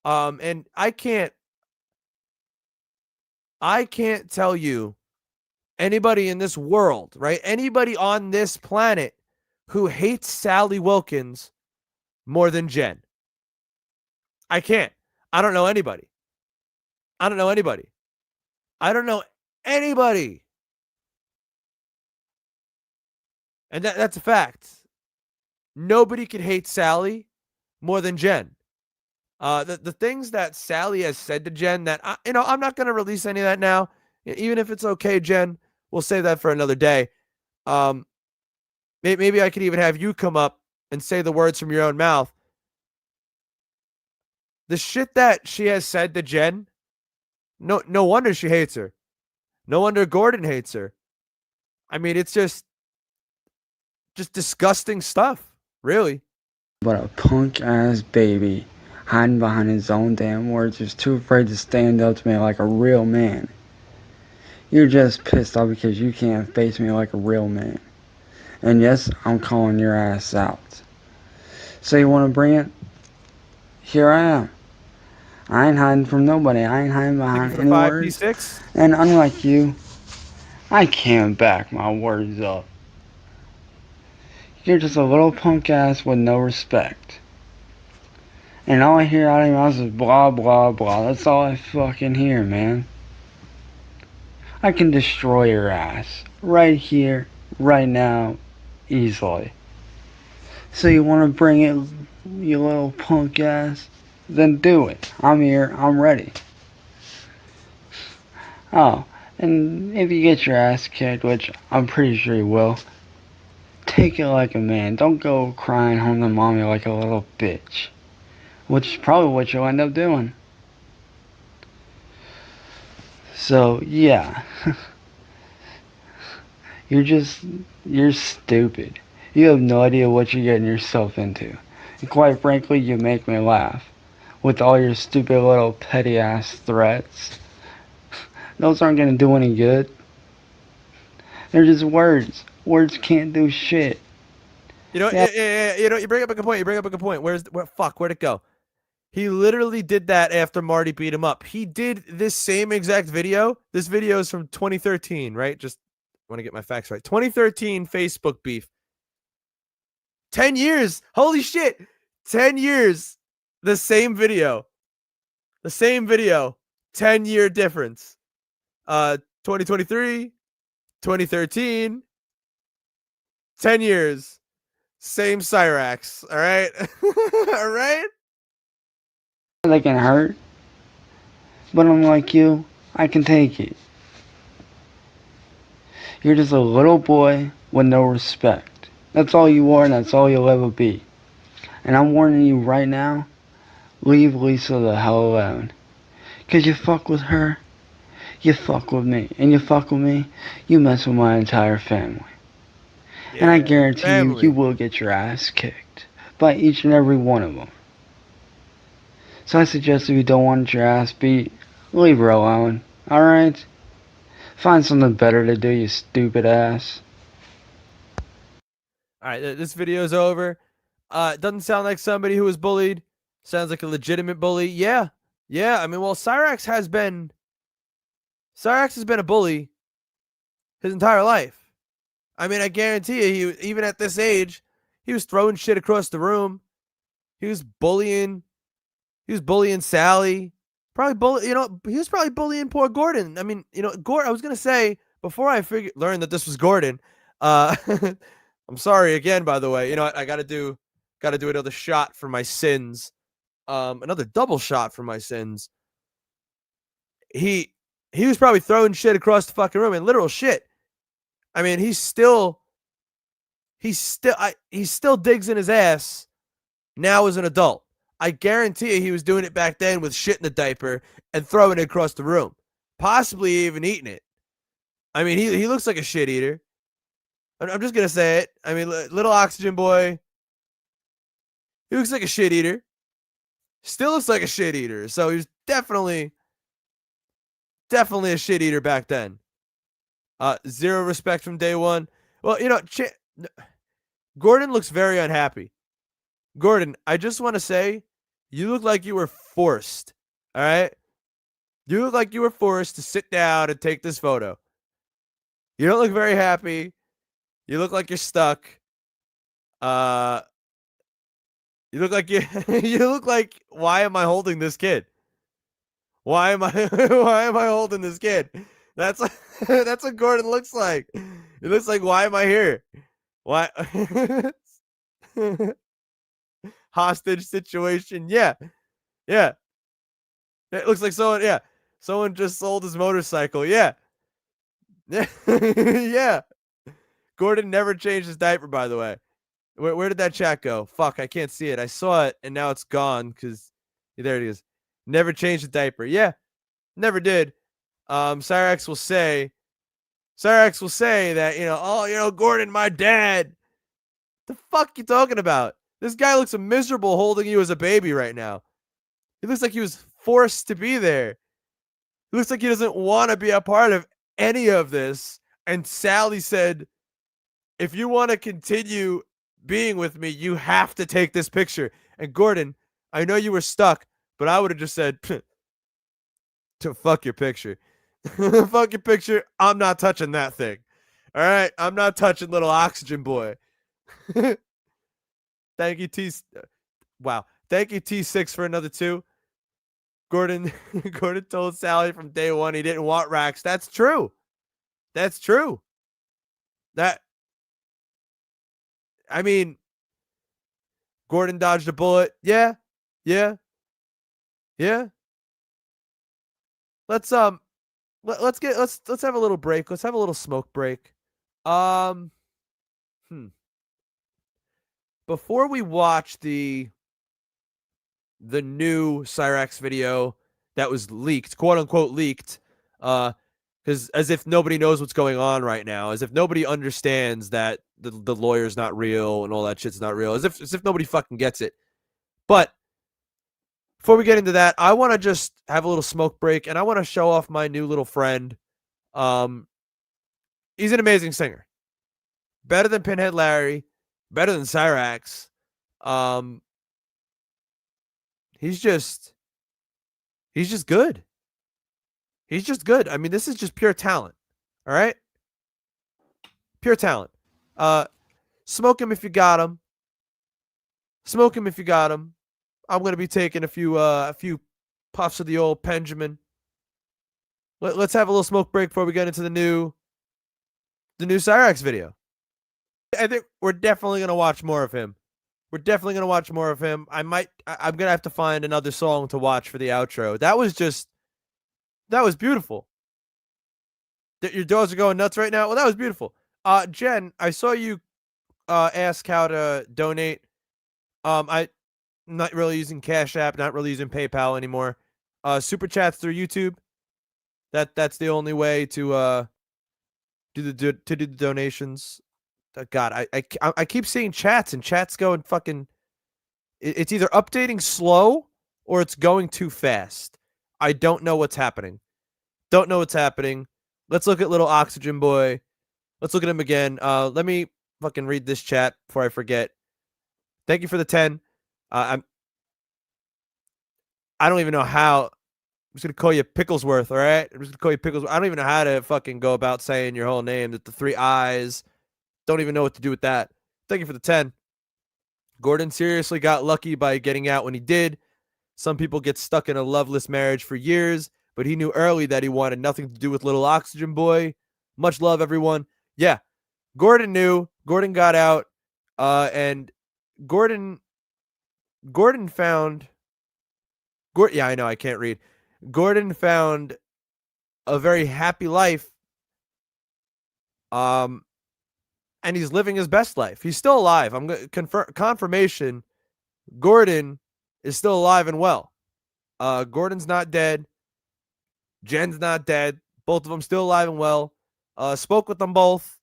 And I can't tell you anybody in this world, right? Anybody on this planet who hates Sally Wilkins more than Jen. I can't. I don't know anybody. And that's a fact. Nobody could hate Sally more than Jen. The things that Sally has said to Jen that, I'm not going to release any of that now. Even if it's okay, Jen, we'll save that for another day. Maybe I could even have you come up and say the words from your own mouth. The shit that she has said to Jen, no wonder she hates her. No wonder Gordon hates her. I mean, it's just disgusting stuff, really. But a punk-ass baby hiding behind his own damn words is too afraid to stand up to me like a real man. You're just pissed off because you can't face me like a real man. And yes, I'm calling your ass out. So you want to bring it? Here I am. I ain't hiding from nobody. I ain't hiding behind any words. P6? And unlike you, I can't back my words up. You're just a little punk ass with no respect. And all I hear out of your mouth is blah blah blah. That's all I fucking hear, man. I can destroy your ass. Right here, right now, easily. So you want to bring it, you little punk ass? Then do it. I'm here, I'm ready. Oh, And if you get your ass kicked, which I'm pretty sure you will, take it like a man. Don't go crying home to mommy like a little bitch. Which is probably what you'll end up doing. So, yeah. You're stupid. You have no idea what you're getting yourself into. And quite frankly, you make me laugh. With all your stupid little petty ass threats. Those aren't gonna do any good. They're just words. Words can't do shit. You know, Yeah. you bring up a good point. You bring up a good point. Where'd it go? He literally did that after Marty beat him up. He did this same exact video. This video is from 2013, right? Just want to get my facts right. 2013 Facebook beef. 10 years. Holy shit. 10 years. The same video. The same video. 10-year difference. 2023, 2013, 10 years. Same Cyraxx. All right. All right. They can hurt. But unlike you, I can take it. You're just a little boy with no respect. That's all you are and that's all you'll ever be. And I'm warning you right now, leave Lisa the hell alone. 'Cause you fuck with her, you fuck with me. And you fuck with me, you mess with my entire family. Yeah, and I guarantee family. you will get your ass kicked by each and every one of them. So I suggest if you don't want your ass beat, leave her alone. Alright? Find something better to do, you stupid ass. All right, this video's over. It doesn't sound like somebody who was bullied. Sounds like a legitimate bully. Yeah. Yeah, I mean, well, Cyraxx has been a bully his entire life. I mean, I guarantee you, even at this age, he was throwing shit across the room. He was bullying Sally. He was probably bullying poor Gordon. I mean, Gordon, I was going to say, before I learned that this was Gordon, I'm sorry again, by the way. You know what? I got to do another shot for my sins. Another double shot for my sins. He was probably throwing shit across the fucking room, and literal shit. I mean, he still digs in his ass now as an adult. I guarantee you he was doing it back then with shit in the diaper and throwing it across the room, possibly even eating it. I mean, he looks like a shit eater. I'm just gonna say it. I mean, little oxygen boy, he looks like a shit eater. Still looks like a shit eater. So he was definitely a shit eater back then. Zero respect from day one. Well, Gordon looks very unhappy. Gordon, I just want to say, you look like you were forced. All right? You look like you were forced to sit down and take this photo. You don't look very happy. You look like you're stuck. You look like you look like, why am I holding this kid? Why am I holding this kid? That's what Gordon looks like. It looks like, why am I here? Why? Hostage situation. Yeah. Yeah. It looks like someone just sold his motorcycle. Yeah. Yeah. Gordon never changed his diaper, by the way. Where did that chat go? Fuck, I can't see it. I saw it and now it's gone because there it is. Never changed the diaper. Yeah, never did. Cyraxx will say that, Gordon, my dad. The fuck you talking about? This guy looks miserable holding you as a baby right now. He looks like he was forced to be there. He looks like he doesn't want to be a part of any of this. And Sally said, if you want to continue being with me, you have to take this picture. And Gordon, I know you were stuck, but I would have just said, to fuck your picture. Fuck your picture. I'm not touching that thing. All right? I'm not touching little oxygen boy. Thank you, Wow. Thank you, T6, for another 2. Gordon told Sally from day one he didn't want Rax. That's true. That's true. I mean, Gordon dodged a bullet. Yeah. Yeah. Yeah. Let's let's have a little break. Let's have a little smoke break. Um, Before we watch the new Cyraxx video that was leaked, quote unquote leaked, because as if nobody knows what's going on right now, as if nobody understands that the lawyer's not real and all that shit's not real, as if nobody fucking gets it. But before we get into that, I want to just have a little smoke break, and I want to show off my new little friend. He's an amazing singer, better than Pinhead Larry, better than Cyraxx. He's just good. He's just good. I mean, this is just pure talent. All right? Pure talent. Smoke him if you got him. Smoke him if you got him. I'm going to be taking a few puffs of the old Benjamin. Let's have a little smoke break before we get into the new Cyraxx video. I think we're definitely going to watch more of him. We're definitely going to watch more of him. I'm going to have to find another song to watch for the outro. That was beautiful. Your dogs are going nuts right now? Well, that was beautiful. Jen, I saw you ask how to donate. I'm not really using Cash App, not really using PayPal anymore. Super chats through YouTube. That's the only way to do the donations. God, I keep seeing chats and chats going fucking. It's either updating slow or it's going too fast. I don't know what's happening. Don't know what's happening. Let's look at little Oxygen Boy. Let's look at him again. Let me fucking read this chat before I forget. Thank you for the 10. I don't even know how. I'm just gonna call you Picklesworth, all right? I'm just gonna call you Picklesworth. I don't even know how to fucking go about saying your whole name. That the 3 eyes. Don't even know what to do with that. Thank you for the 10. Gordon seriously got lucky by getting out when he did. Some people get stuck in a loveless marriage for years, but he knew early that he wanted nothing to do with little Oxygen Boy. Much love, everyone. Yeah, Gordon knew. Gordon got out, and Gordon found. Yeah, I know I can't read. Gordon found a very happy life. And he's living his best life. He's still alive. I'm going to confirmation. Gordon is still alive and well. Gordon's not dead. Jen's not dead. Both of them still alive and well. Spoke with them both.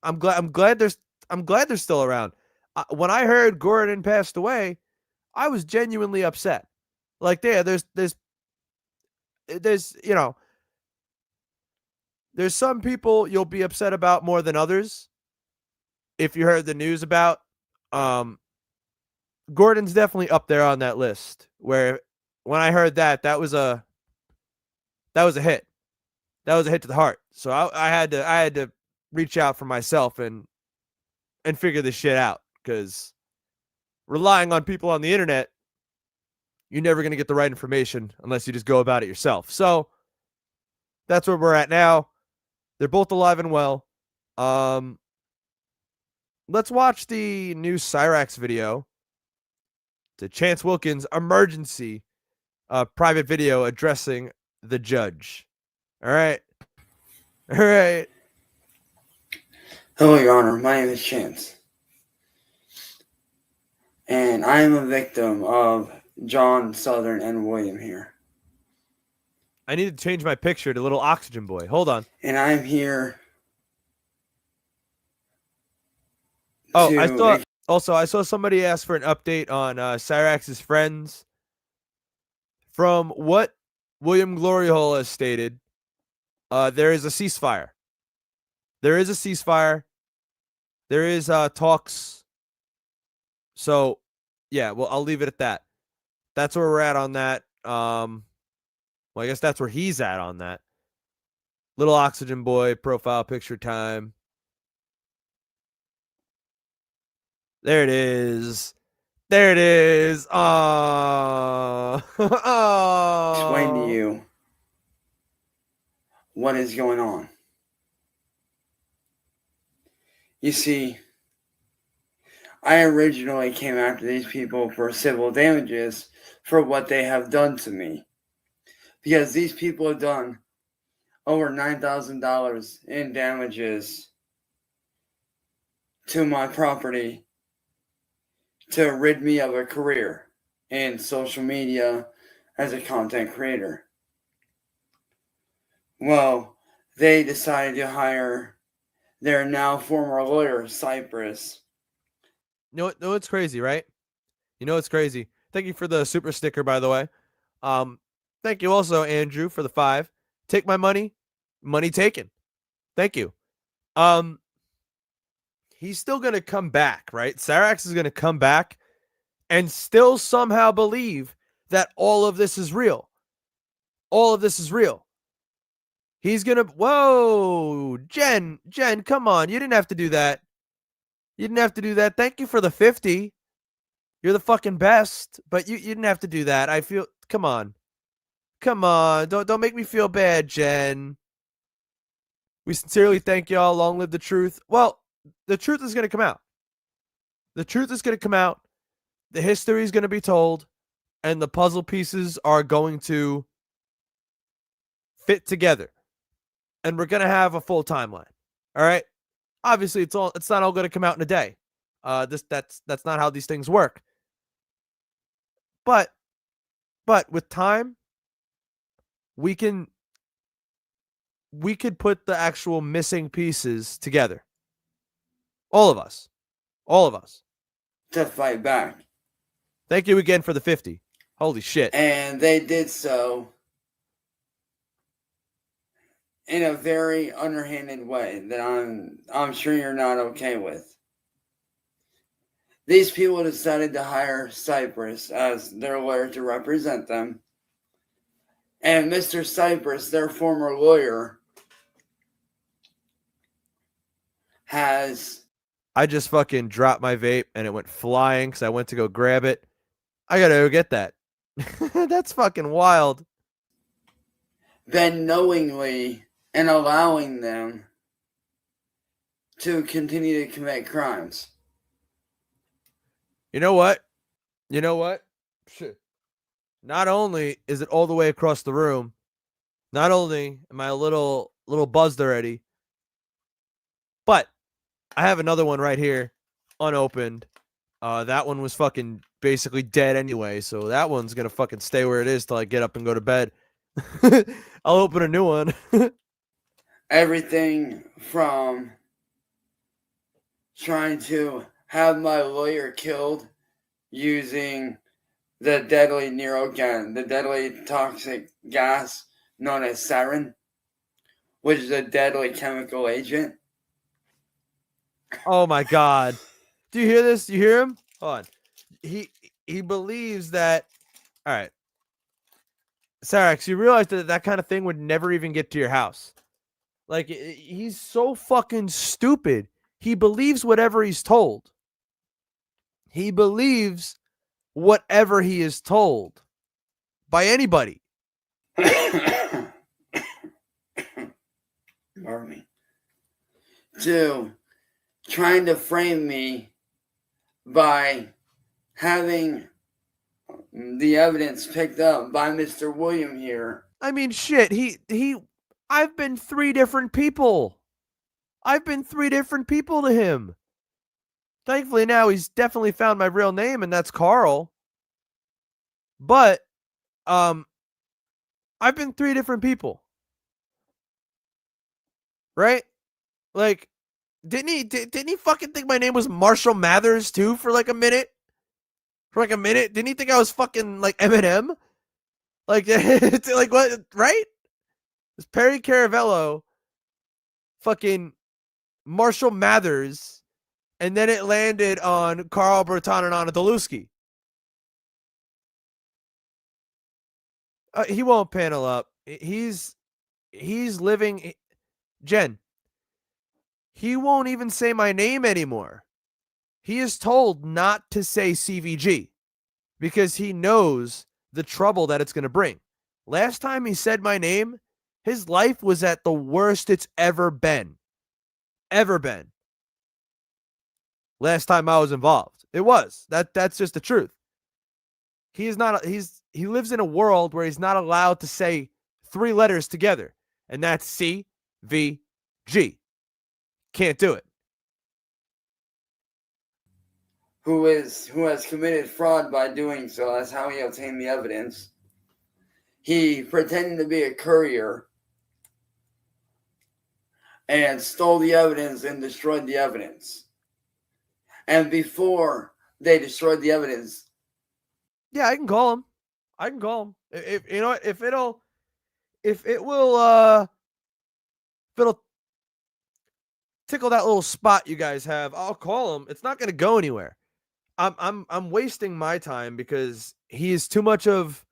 I'm glad they're still around. When I heard Gordon passed away, I was genuinely upset. Like there's you know, there's some people you'll be upset about more than others. If you heard the news about, Gordon's definitely up there on that list. Where when I heard that was a hit. That was a hit to the heart. So I had to reach out for myself and figure this shit out, because relying on people on the internet, you're never going to get the right information unless you just go about it yourself. So that's where we're at now. They're both alive and well. Let's watch the new Cyraxx video. To Chance Wilkins' emergency private video addressing the judge. All right. All right. Hello, Your Honor. My name is Chance. And I am a victim of John, Southern, and William here. I need to change my picture to little Oxygen Boy. Hold on. And I'm here. Oh, I saw somebody ask for an update on Cyraxx's friends. From what William Gloryhole has stated, there is a ceasefire. There is a ceasefire. There is talks. So, yeah, well, I'll leave it at that. That's where we're at on that. Well, I guess that's where he's at on that. Little Oxygen Boy profile picture time. There it is. There it is. Oh. Explain to you what is going on. You see, I originally came after these people for civil damages for what they have done to me. because these people have done over $9,000 in damages to my property to rid me of a career in social media as a content creator. Well, they decided to hire their now former lawyer, Cypress. No, it's crazy, right? You know it's crazy. Thank you for the super sticker, by the way. Thank you also, Andrew, for the 5. Take my money, money taken. Thank you. He's still gonna come back, right? Cyraxx is gonna come back and still somehow believe that all of this is real. All of this is real. He's gonna. Whoa, Jen, come on. You didn't have to do that. You didn't have to do that. Thank you for the 50. You're the fucking best, but you didn't have to do that. I feel. Come on. Come on. Don't make me feel bad, Jen. We sincerely thank y'all. Long live the truth. Well, the truth is going to come out. The truth is going to come out. The history is going to be told, and the puzzle pieces are going to fit together. And we're going to have a full timeline. All right? Obviously, it's not all going to come out in a day. That's not how these things work. But with time, we could put the actual missing pieces together. All of us. All of us. To fight back. Thank you again for the 50. Holy shit. And they did so in a very underhanded way that I'm sure you're not okay with. These people decided to hire Cypress as their lawyer to represent them. And Mr. Cypress, their former lawyer, has... I just fucking dropped my vape and it went flying because I went to go grab it. I gotta go get that. That's fucking wild. Been knowingly and allowing them to continue to commit crimes. You know what? Shit. Not only is it all the way across the room, not only am I a little buzzed already, but I have another one right here, unopened. That one was fucking basically dead anyway, so that one's gonna fucking stay where it is till I get up and go to bed. I'll open a new one. Everything from trying to have my lawyer killed using the deadly neurogan, the deadly toxic gas known as sarin, which is a deadly chemical agent. Oh my god. Do you hear this? You hear him? Hold on. He believes that. All right. Cyraxx, you realize that kind of thing would never even get to your house. Like, he's so fucking stupid. He believes whatever he's told. He believes whatever he is told by anybody. Pardon me. To trying to frame me by having the evidence picked up by Mr. William here. I mean, shit, I've been 3 different people. I've been 3 different people to him. Thankfully now he's definitely found my real name, and that's Carl. But, I've been 3 different people. Right? Like, didn't he fucking think my name was Marshall Mathers too for like a minute? Didn't he think I was fucking like Eminem? Like, like what? Right? It's Perry Caravello, fucking Marshall Mathers, and then it landed on Carl Berton and Anna Deluski. He won't panel up. He's living. Jen, he won't even say my name anymore. He is told not to say CVG because he knows the trouble that it's going to bring. Last time he said my name, his life was at the worst it's ever been. Ever been. Last time I was involved. It was. That's just the truth. He lives in a world where he's not allowed to say 3 letters together, and that's CVG. Can't do it. Who has committed fraud by doing so. That's how he obtained the evidence. He pretended to be a courier and stole the evidence and destroyed the evidence. And before they destroyed the evidence, Yeah, I can call him. I can call him. If you know what, if it'll tickle that little spot you guys have, I'll call him. It's not going to go anywhere. I'm wasting my time because he's too much of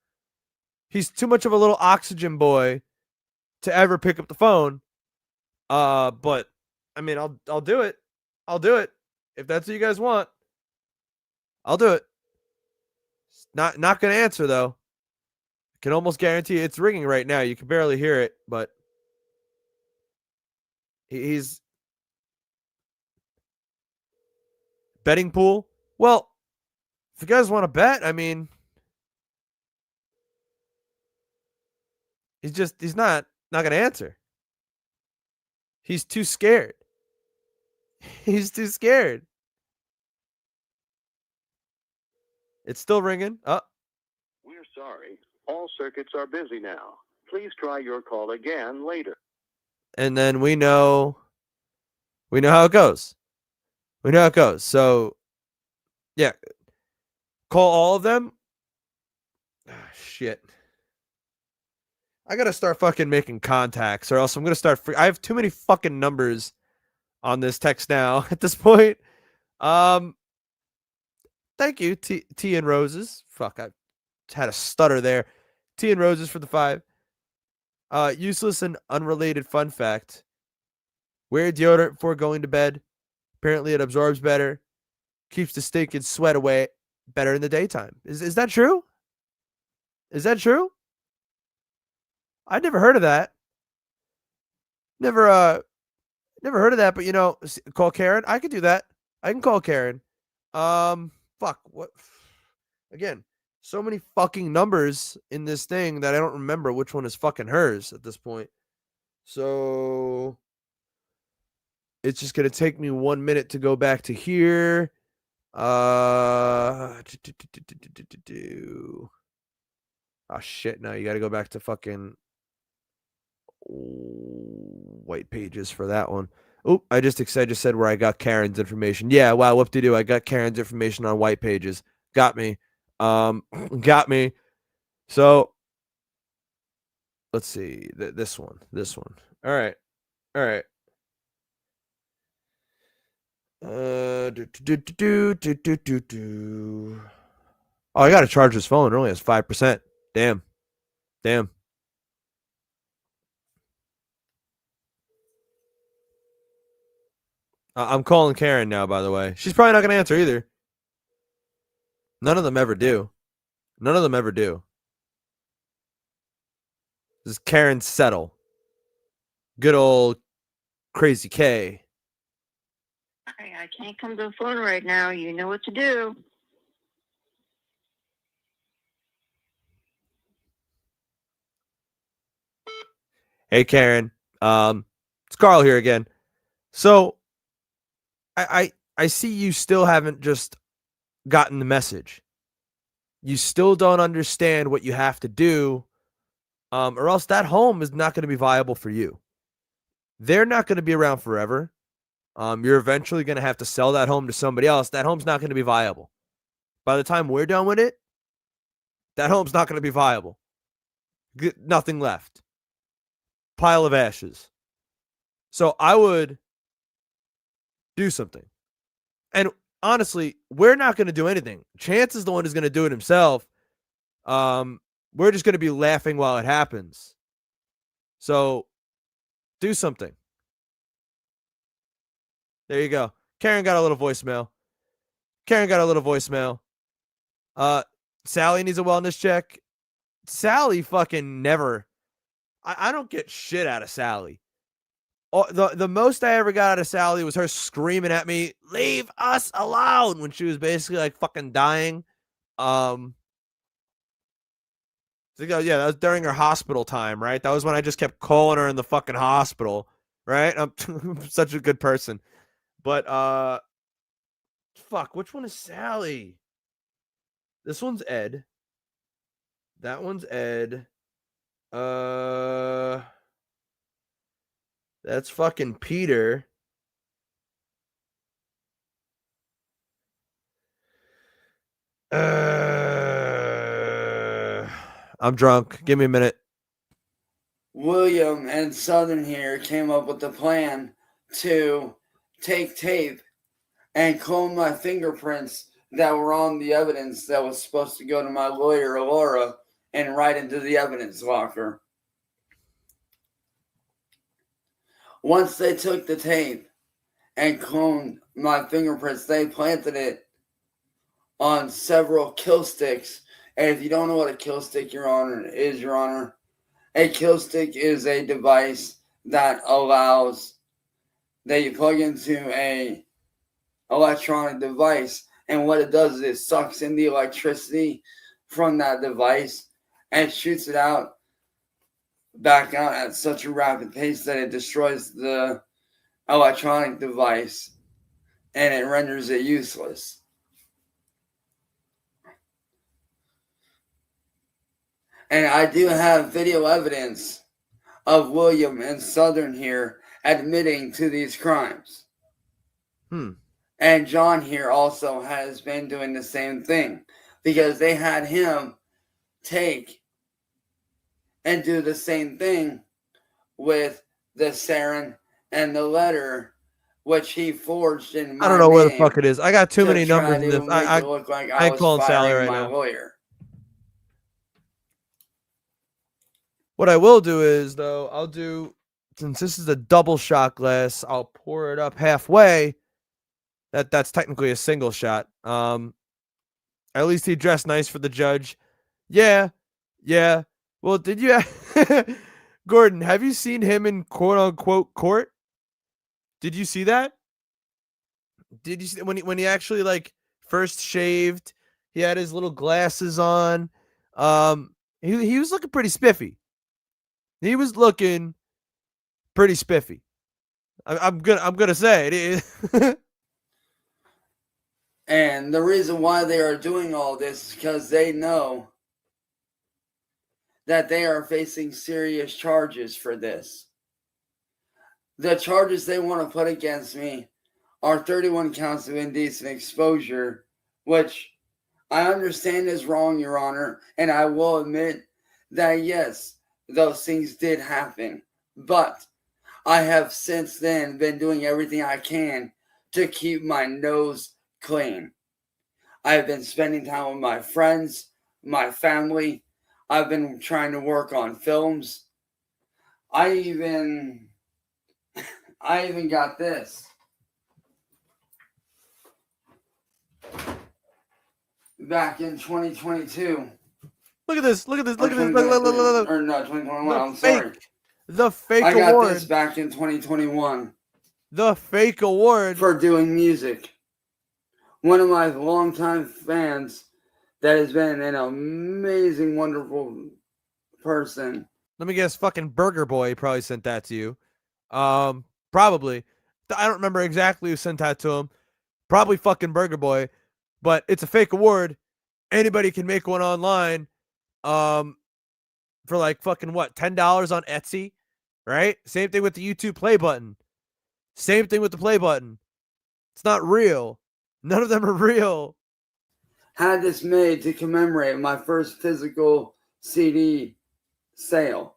a little oxygen boy to ever pick up the phone. But I mean, I'll do it. I'll do it if that's what you guys want. I'll do it. Not going to answer though. I can almost guarantee it's ringing right now. You can barely hear it, but he's betting pool. Well, if you guys want to bet, I mean, he's not going to answer. He's too scared. He's too scared. It's still ringing. We're sorry. All circuits are busy now. Please try your call again later. And then we know how it goes. We know how it goes. So, yeah. Call all of them. Shit. I got to start fucking making contacts or else I'm going to start. I have too many fucking numbers on this text now at this point. Thank you, T and Roses. Fuck, I had a stutter there. T and Roses for the 5. Useless and unrelated fun fact. Wear deodorant before going to bed. Apparently it absorbs better. Keeps the stinking sweat away better in the daytime. Is that true? Is that true? I'd never heard of that. Never heard of that, but call Karen. I could do that. I can call Karen. Fuck. What? Again, so many fucking numbers in this thing that I don't remember which one is fucking hers at this point. So it's just gonna take me 1 minute to go back to here. Oh shit! No, you got to go back to fucking white pages for that one. Oh, I just said where I got Karen's information. Yeah, wow, whoop-de-doo. I got Karen's information on white pages. Got me. Got me. So let's see. This one. All right. Oh, I gotta charge this phone. It only has 5%. Damn. I'm calling Karen now, by the way. She's probably not going to answer either. None of them ever do. This is Karen Settle. Good old Crazy K. I can't come to the phone right now. You know what to do. Hey, Karen. It's Carl here again. So I see you still haven't just gotten the message. You still don't understand what you have to do, or else that home is not going to be viable for you. They're not going to be around forever. You're eventually going to have to sell that home to somebody else. That home's not going to be viable. By the time we're done with it, that home's not going to be viable. Nothing left. Pile of ashes. So I would do something. And honestly, we're not going to do anything. Chance is the one who's going to do it himself. We're just going to be laughing while it happens. So do something. There you go. Karen got a little voicemail. Sally needs a wellness check. Sally fucking never. I don't get shit out of Sally. The most I ever got out of Sally was her screaming at me, "Leave us alone," when she was basically like fucking dying. So, yeah, that was during her hospital time, right? That was when I just kept calling her in the fucking hospital, right? I'm such a good person. But fuck, which one is Sally? This one's Ed. That one's Ed. That's fucking Peter. I'm drunk. Give me a minute. William and Southern here came up with the plan to take tape and clone my fingerprints that were on the evidence that was supposed to go to my lawyer, Laura, and write into the evidence locker. Once they took the tape and cloned my fingerprints, they planted it on several kill sticks. And if you don't know what a kill stick, Your Honor, a kill stick is a device that allows that you plug into a electronic device, and what it does is it sucks in the electricity from that device and shoots it out back out at such a rapid pace that it destroys the electronic device and it renders it useless. And I do have video evidence of William and Southern here admitting to these crimes. And John here also has been doing the same thing, because they had him take and do the same thing with the sarin and the letter, which he forged in my I don't know where the name fuck it is. I got too to many try numbers in to this. make I it look like I ain't was calling Sally firing right my now. lawyer. What I will do is, though, I'll do, since this is a double shot glass, I'll pour it up halfway. That's technically a single shot. At least he dressed nice for the judge. Yeah. Well, did you, Gordon? Have you seen him in quote unquote court? Did you see that? Did you see when he actually like first shaved? He had his little glasses on. He was looking pretty spiffy. He was looking pretty spiffy. I'm gonna say it. And the reason why they are doing all this is because they know that they are facing serious charges for this. The charges they want to put against me are 31 counts of indecent exposure, which I understand is wrong, Your Honor, and I will admit that yes, those things did happen. But I have since then been doing everything I can to keep my nose clean. I have been spending time with my friends, my family. I've been trying to work on films. I even got this. Back in 2022. Look at this. Look at this. Or Look at this. Look. Or no, 2021. The I'm fake. sorry. The fake I got award. this back in 2021 The fake award. for doing music. One of my longtime fans that has been an amazing, wonderful person. Let me guess. Fucking Burger Boy probably sent that to you. Probably. I don't remember exactly who sent that to him. Probably fucking Burger Boy. But it's a fake award. Anybody can make one online. For like fucking what, $10 on Etsy, right? Same thing with the YouTube play button. Same thing with the play button. It's not real. None of them are real. Had this made to commemorate my first physical CD sale.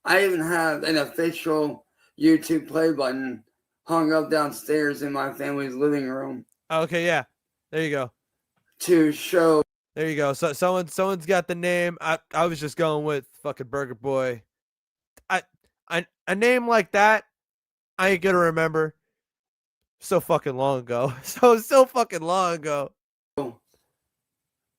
I even have an official YouTube play button hung up downstairs in my family's living room. Okay, yeah. There you go. To show. There you go. So someone's got the name. I was just going with fucking Burger Boy. A name like that, I ain't gonna remember. So fucking long ago. So fucking long ago.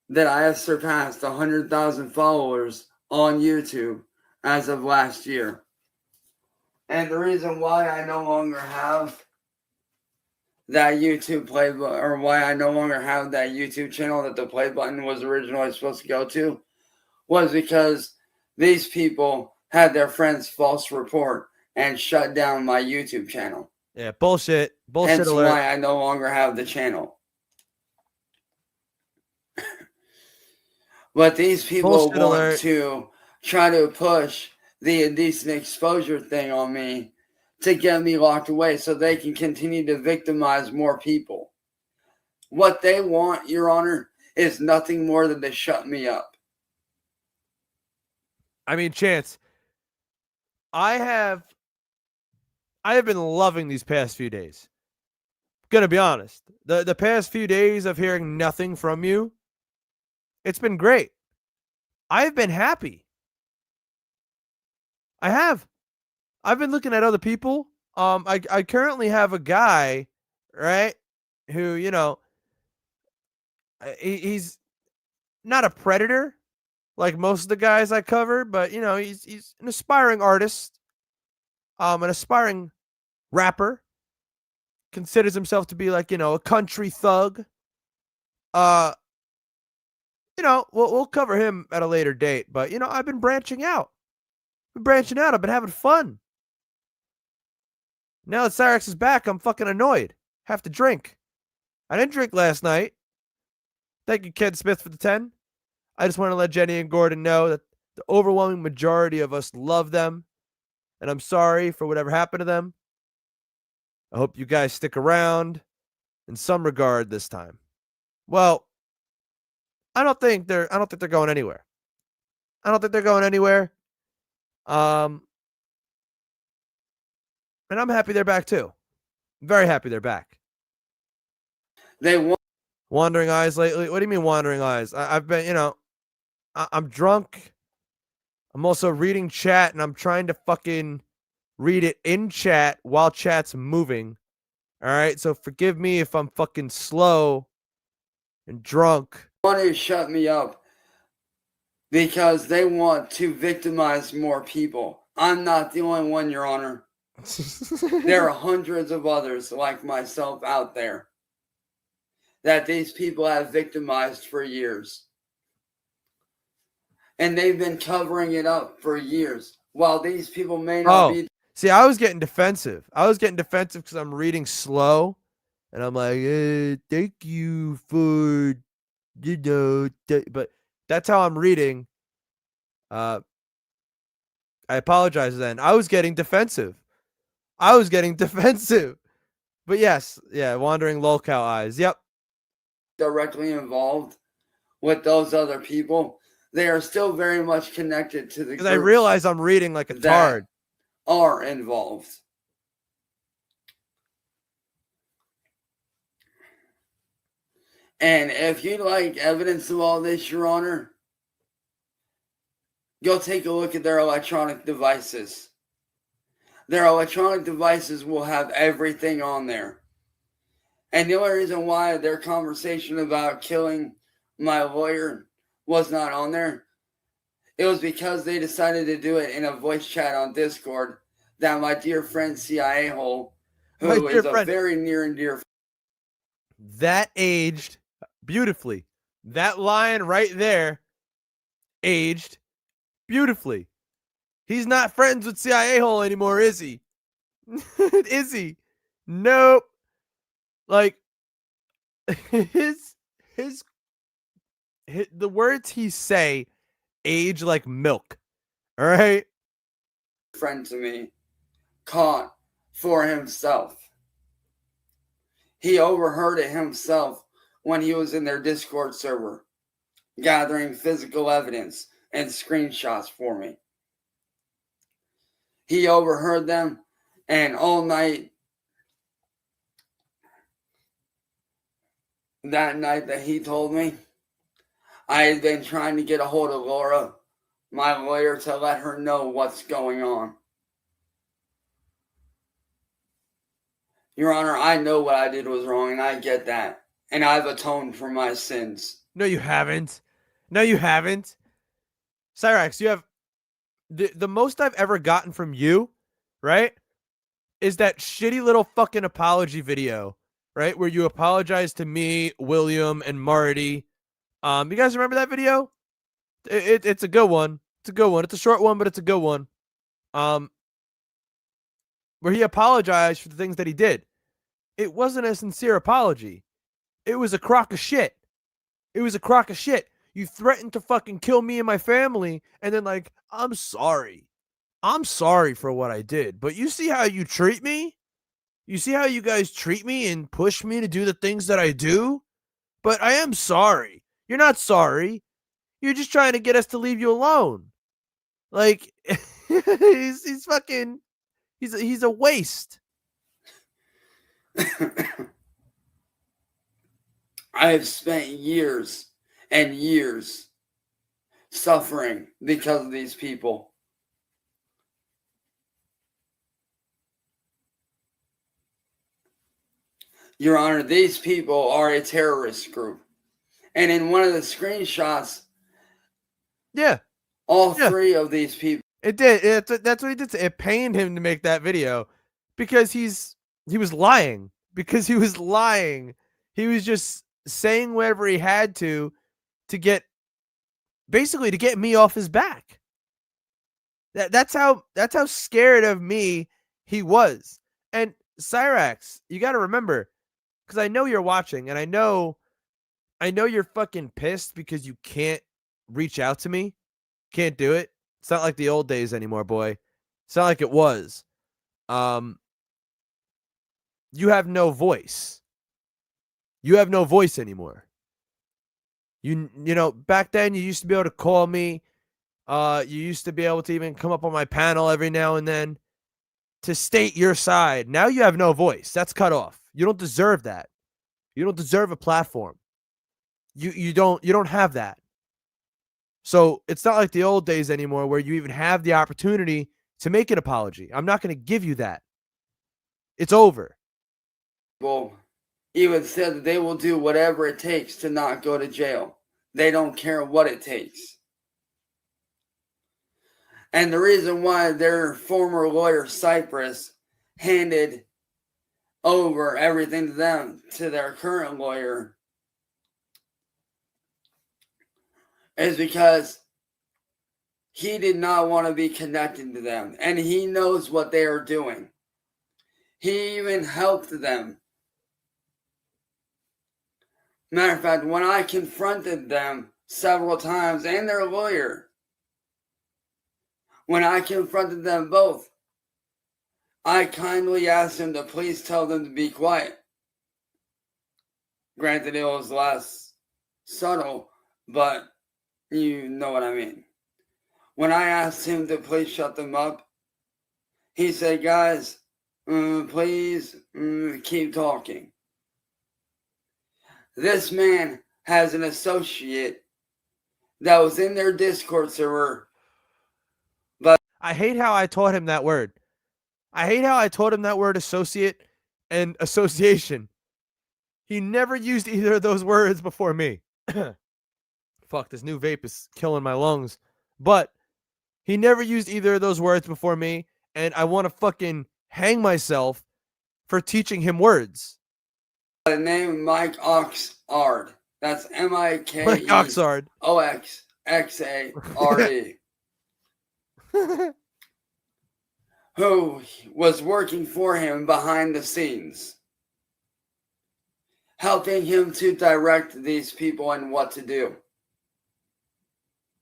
That I have surpassed 100,000 followers on YouTube as of last year. And the reason why I no longer have that YouTube play button, or why I no longer have that YouTube channel that the play button was originally supposed to go to, was because these people had their friends false report and shut down my YouTube channel. Yeah, bullshit. Bullshit Hence alert. why I no longer have the channel. But these people Bullshit want alert. to try to push the indecent exposure thing on me to get me locked away so they can continue to victimize more people. What they want, Your Honor, is nothing more than to shut me up. I mean, Chance, I have been loving these past few days. Gonna be honest. The past few days of hearing nothing from you, it's been great. I've been happy. I have. I've been looking at other people. I currently have a guy, right, who, you know, he's not a predator like most of the guys I cover, but you know, he's an aspiring artist, an aspiring rapper, considers himself to be like, you know, a country thug. Uh, you know, we'll cover him at a later date, but you know, I've been branching out. I've been having fun. Now that Cyraxx is back, I'm fucking annoyed. Have to drink. I didn't drink last night. Thank you, Ken Smith, for the 10. I just want to let Jenny and Gordon know that the overwhelming majority of us love them, and I'm sorry for whatever happened to them. I hope you guys stick around in some regard this time. Well, I don't think they're going anywhere. I don't think they're going anywhere. And I'm happy they're back too. I'm very happy they're back. They want Wandering eyes lately? What do you mean wandering eyes? I've been, you know, I'm drunk. I'm also reading chat, and I'm trying to fucking read it in chat while chat's moving. All right, so forgive me if I'm fucking slow and drunk. to shut me up because they want to victimize more people. I'm not the only one, Your Honor. There are hundreds of others like myself out there that these people have victimized for years. And they've been covering it up for years. While these people may not be. See, I was getting defensive. Because I'm reading slow. And I'm like, thank you for, you know, but that's how I'm reading. I apologize then. I was getting defensive. But yes, yeah, wandering lolcow eyes. Yep. Directly involved with those other people. They are still very much connected to the Because I realize I'm reading like a tard. Are involved. And if you'd like evidence of all this, Your Honor, go take a look at their electronic devices. Their electronic devices will have everything on there. And the only reason why their conversation about killing my lawyer was not on there, it was because they decided to do it in a voice chat on Discord that my dear friend CIA Hole, who is a very near and dear. That aged beautifully. That line right there aged beautifully. He's not friends with CIA Hole anymore, is he? Is he? Nope. Like his the words he say age like milk. All right? Friend to me caught for himself. He overheard it himself when he was in their Discord server, gathering physical evidence and screenshots for me. He overheard them, and all night, that night that he told me, I had been trying to get a hold of Laura, my lawyer, to let her know what's going on. Your Honor, I know what I did was wrong, and I get that. And I've atoned for my sins. No, you haven't. Cyraxx, you have the most I've ever gotten from you, right? Is that shitty little fucking apology video, right? Where you apologize to me, William, and Marty. You guys remember that video? It's a good one. It's a good one. It's a short one, but it's a good one. Where he apologized for the things that he did. It wasn't a sincere apology. It was a crock of shit. It was a crock of shit. You threatened to fucking kill me and my family, and then like, I'm sorry. I'm sorry for what I did. But you see how you treat me? You see how you guys treat me and push me to do the things that I do? But I am sorry. You're not sorry. You're just trying to get us to leave you alone. Like he's fucking he's a waste. I have spent years and years suffering because of these people. Your Honor, these people are a terrorist group. And in one of the screenshots, Yeah. all three of these people. It did. That's what he did. It pained him to make that video because he was lying. Because he was lying. He was just saying whatever he had to get basically to get me off his back. That's how scared of me he was. And Cyraxx, you got to remember, because I know you're watching, and I know you're fucking pissed because you can't reach out to me. Can't do it. It's not like the old days anymore, boy. It's not like it was. You have no voice. You have no voice anymore. You know, back then you used to be able to call me. You used to be able to even come up on my panel every now and then to state your side. Now you have no voice. That's cut off. You don't deserve that. You don't deserve a platform. You don't have that. So it's not like the old days anymore where you even have the opportunity to make an apology. I'm not going to give you that. It's over. Well, even said that they will do whatever it takes to not go to jail. They don't care what it takes. And the reason why their former lawyer, Cypress, handed over everything to them, to their current lawyer, is because he did not want to be connected to them. And he knows what they are doing. He even helped them. Matter of fact, when I confronted them several times, and their lawyer, when I confronted them both, I kindly asked them to please tell them to be quiet. Granted, it was less subtle, but you know what I mean. When I asked him to please shut them up, he said, guys, please keep talking. This man has an associate that was in their Discord server. But I hate how I taught him that word. I hate how I taught him that word associate and association. He never used either of those words before me. Fuck, this new vape is killing my lungs. But he never used either of those words before me, and I want to fucking hang myself for teaching him words. the name Mike Oxard. That's M-I-K-E Mike Oxard. O-X-X-A-R-D. Who was working for him behind the scenes, helping him to direct these people and what to do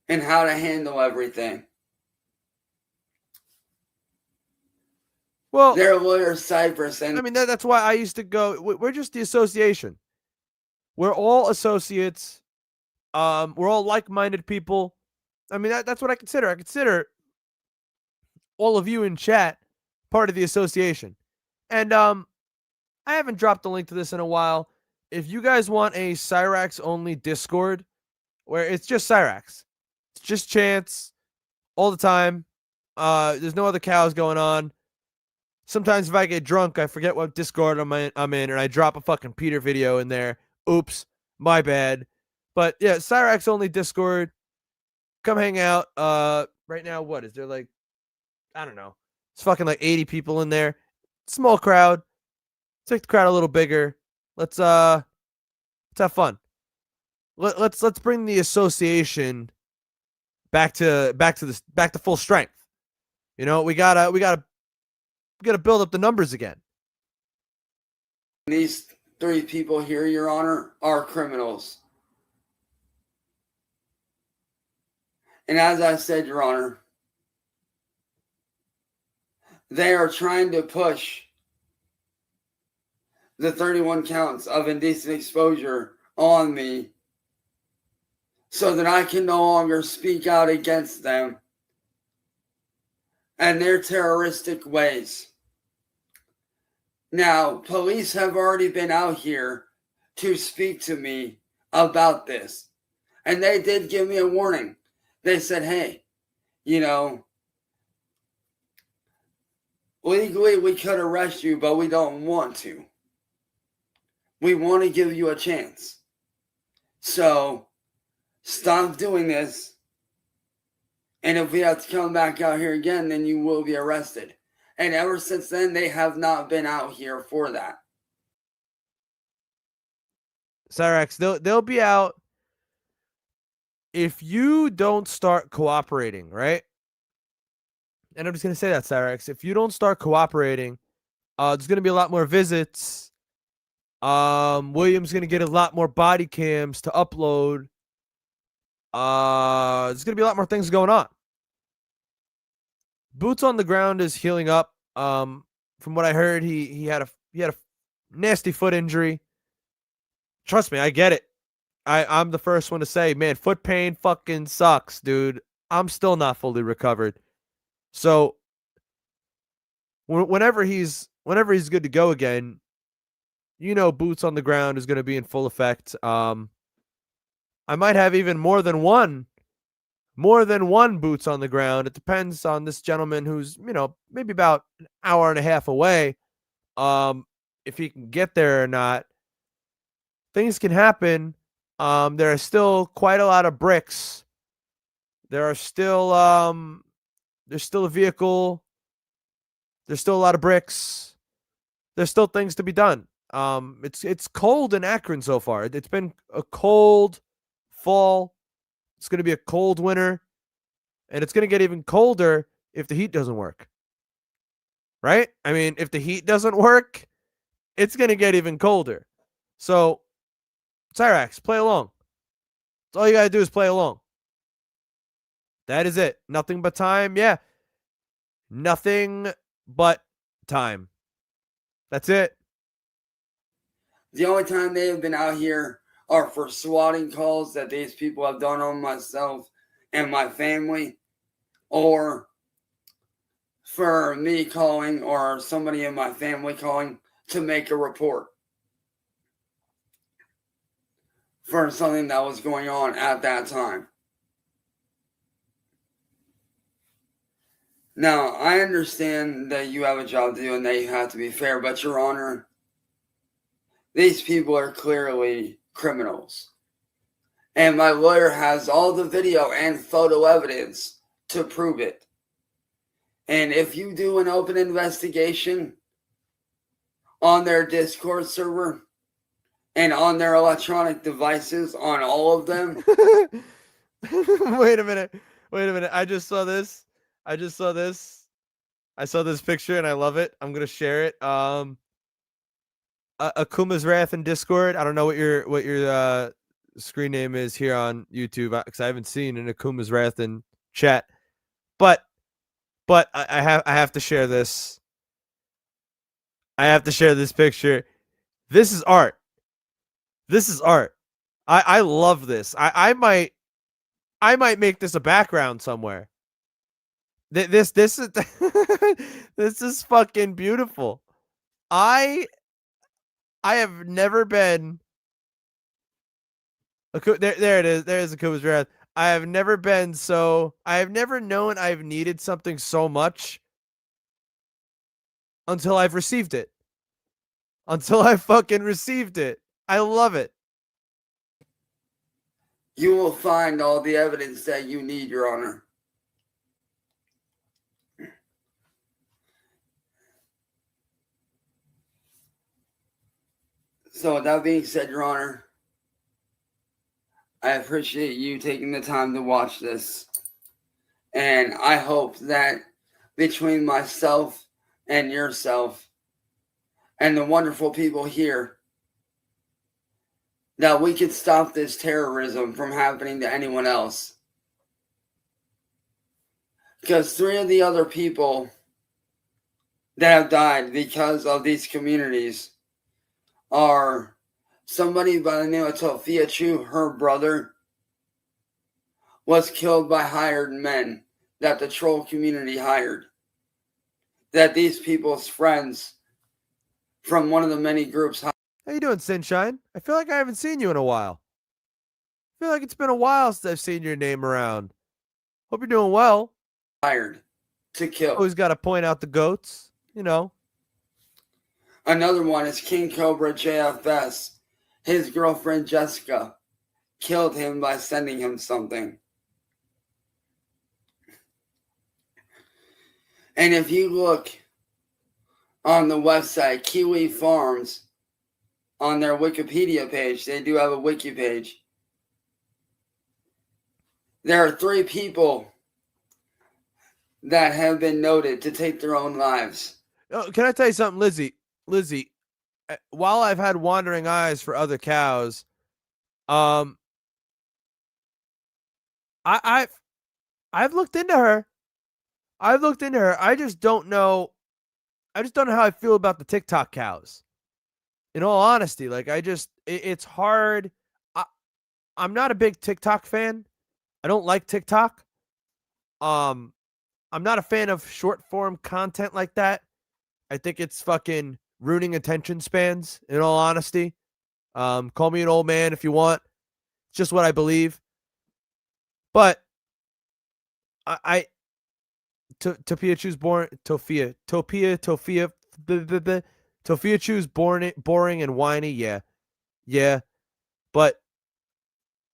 and how to handle everything. Well, their lawyer Cypress, and I mean that's why I used to go. We're just the association. We're all associates. We're all like-minded people. I mean that's what I consider. I consider all of you in chat part of the association. And I haven't dropped the link to this in a while. If you guys want a Cyraxx only Discord where it's just Cyraxx, it's just Chance all the time. There's no other cows going on. Sometimes if I get drunk, I forget what Discord I'm in, and I drop a fucking Peter video in there. Oops, my bad. But yeah, Cyraxx only Discord. Come hang out. Right now, what is there like? I don't know. It's fucking like 80 people in there. Small crowd. Let's make the crowd a little bigger. Let's have fun. Let's bring the association back to full strength. You know, we gotta build up the numbers again. These 3 people here, Your Honor, are criminals. And as I said, Your Honor, they are trying to push the 31 counts of indecent exposure on me so that I can no longer speak out against them and their terroristic ways. Now, police have already been out here to speak to me about this. And they did give me a warning. They said, hey, you know, legally we could arrest you, but we don't want to. We want to give you a chance. So, stop doing this. And if we have to come back out here again, then you will be arrested. And ever since then, they have not been out here for that. Cyraxx, they'll be out if you don't start cooperating, right? And I'm just gonna say that, Cyraxx, if you don't start cooperating, there's gonna be a lot more visits. William's gonna get a lot more body cams to upload. There's gonna be a lot more things going on. Boots on the ground is healing up. From what I heard, he had a nasty foot injury. Trust me, I get it. I'm the first one to say, man, foot pain fucking sucks, dude. I'm still not fully recovered. So whenever he's good to go again, you know, boots on the ground is going to be in full effect. I might have even more than one boots on the ground. It depends on this gentleman who's, you know, maybe about an hour and a half away. If he can get there or not. Things can happen. There are still quite a lot of bricks. There's still a vehicle. There's still a lot of bricks. There's still things to be done. It's cold in Akron so far. It's been a cold fall. It's going to be a cold winter, and it's going to get even colder if the heat doesn't work. Right? I mean, if the heat doesn't work, it's going to get even colder. So, Cyraxx, play along. That's all you got to do is play along. That is it. Nothing but time. Yeah. Nothing but time. That's it. The only time they have been out here are for swatting calls that these people have done on myself and my family, or for me calling or somebody in my family calling to make a report for something that was going on at that time. Now, I understand that you have a job to do and that you have to be fair, but Your Honor, these people are clearly criminals. And my lawyer has all the video and photo evidence to prove it. And if you do an open investigation on their Discord server and on their electronic devices, on all of them. Wait a minute. I just saw this. I saw this picture and I love it. I'm going to share it. Akuma's Wrath in Discord. I don't know what your screen name is here on YouTube, because I haven't seen an Akuma's Wrath in chat. But I have to share this. I have to share this picture. This is art. I love this. I might make this a background somewhere. This is this is fucking beautiful. I have never been. There it is. There's Akuma's Wrath. I have never been so. I have never known I've needed something so much until I've received it. Until I fucking received it. I love it. You will find all the evidence that you need, Your Honor. So with that being said, Your Honor, I appreciate you taking the time to watch this. And I hope that between myself and yourself and the wonderful people here, that we could stop this terrorism from happening to anyone else. Because 3 of the other people that have died because of these communities are somebody by the name of Tofia Chu. Her brother was killed by hired men that the troll community hired. That these people's friends from one of the many groups. How you doing, Sunshine? I feel like I haven't seen you in a while. I feel like it's been a while since I've seen your name around. Hope you're doing well. Hired to kill. Always got to point out the goats, you know. Another one is King Cobra JFS. His girlfriend Jessica killed him by sending him something. And if you look on the website Kiwi Farms, on their Wikipedia page, they do have a wiki page. There are 3 people that have been noted to take their own lives. Oh, can I tell you something, Lizzie? Lizzie, while I've had wandering eyes for other cows, I've looked into her. I just don't know. I just don't know how I feel about the TikTok cows. In all honesty, like it's hard. I'm not a big TikTok fan. I don't like TikTok. I'm not a fan of short form content like that. I think it's fucking ruining attention spans, in all honesty. Call me an old man if you want. It's just what I believe. But Tofia Chu's Tofia Chu's boring and whiny, yeah. But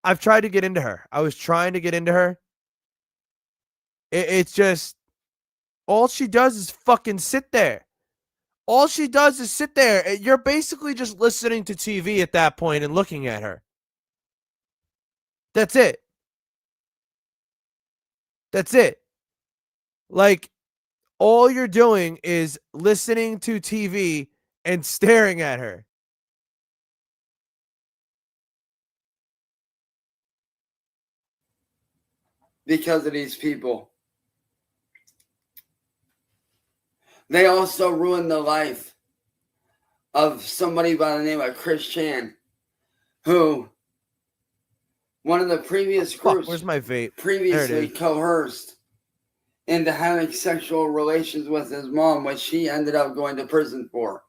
I've tried to get into her. I was trying to get into her. It's just all she does is fucking sit there. All she does is sit there. You're basically just listening to TV at that point and looking at her. That's it. Like, all you're doing is listening to TV and staring at her. Because of these people. They also ruined the life of somebody by the name of Chris Chan, who one of the previous groups where's my vape? previously coerced into having sexual relations with his mom, which she ended up going to prison for.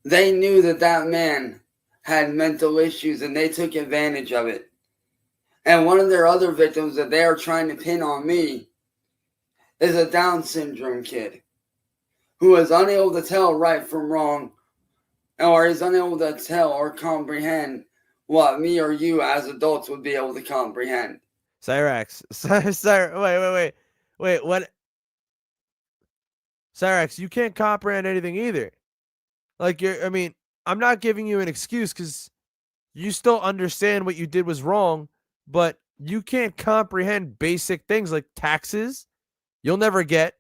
They knew that that man had mental issues and they took advantage of it. And one of their other victims that they are trying to pin on me is a Down syndrome kid who is unable to tell right from wrong, or is unable to tell or comprehend what me or you as adults would be able to comprehend. Cyraxx. Wait, what? Cyraxx, you can't comprehend anything either. Like, I'm not giving you an excuse because you still understand what you did was wrong, but you can't comprehend basic things like taxes. You'll never get.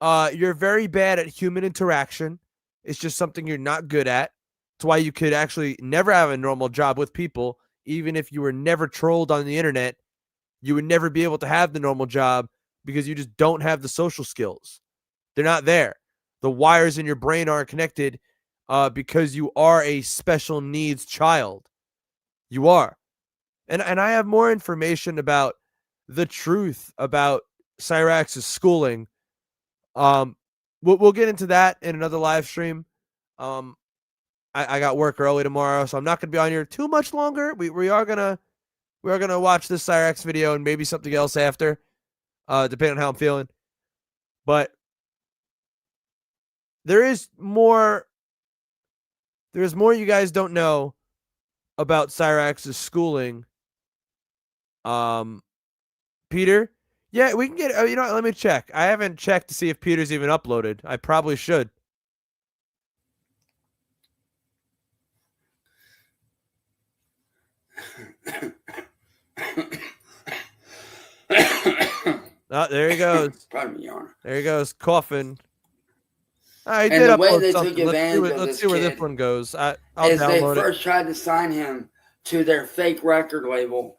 You're very bad at human interaction. It's just something you're not good at. It's why you could actually never have a normal job with people. Even if you were never trolled on the internet, you would never be able to have the normal job because you just don't have the social skills. They're not there. The wires in your brain aren't connected because you are a special needs child. You are. And I have more information about the truth about Cyraxx's schooling. We'll get into that in another live stream. I got work early tomorrow, so I'm not gonna be on here too much longer. We are gonna watch this Cyraxx video and maybe something else after, depending on how I'm feeling. But there's more you guys don't know about Cyraxx's schooling. Peter? Yeah, we can get, you know what, let me check. I haven't checked to see if Peter's even uploaded. I probably should. Oh, there he goes. Pardon me, Your Honor. There he goes, coughing. I And did the way upload they took something. advantage of Let's this see where this kid one goes. I'll is they download it. first tried to sign him to their fake record label,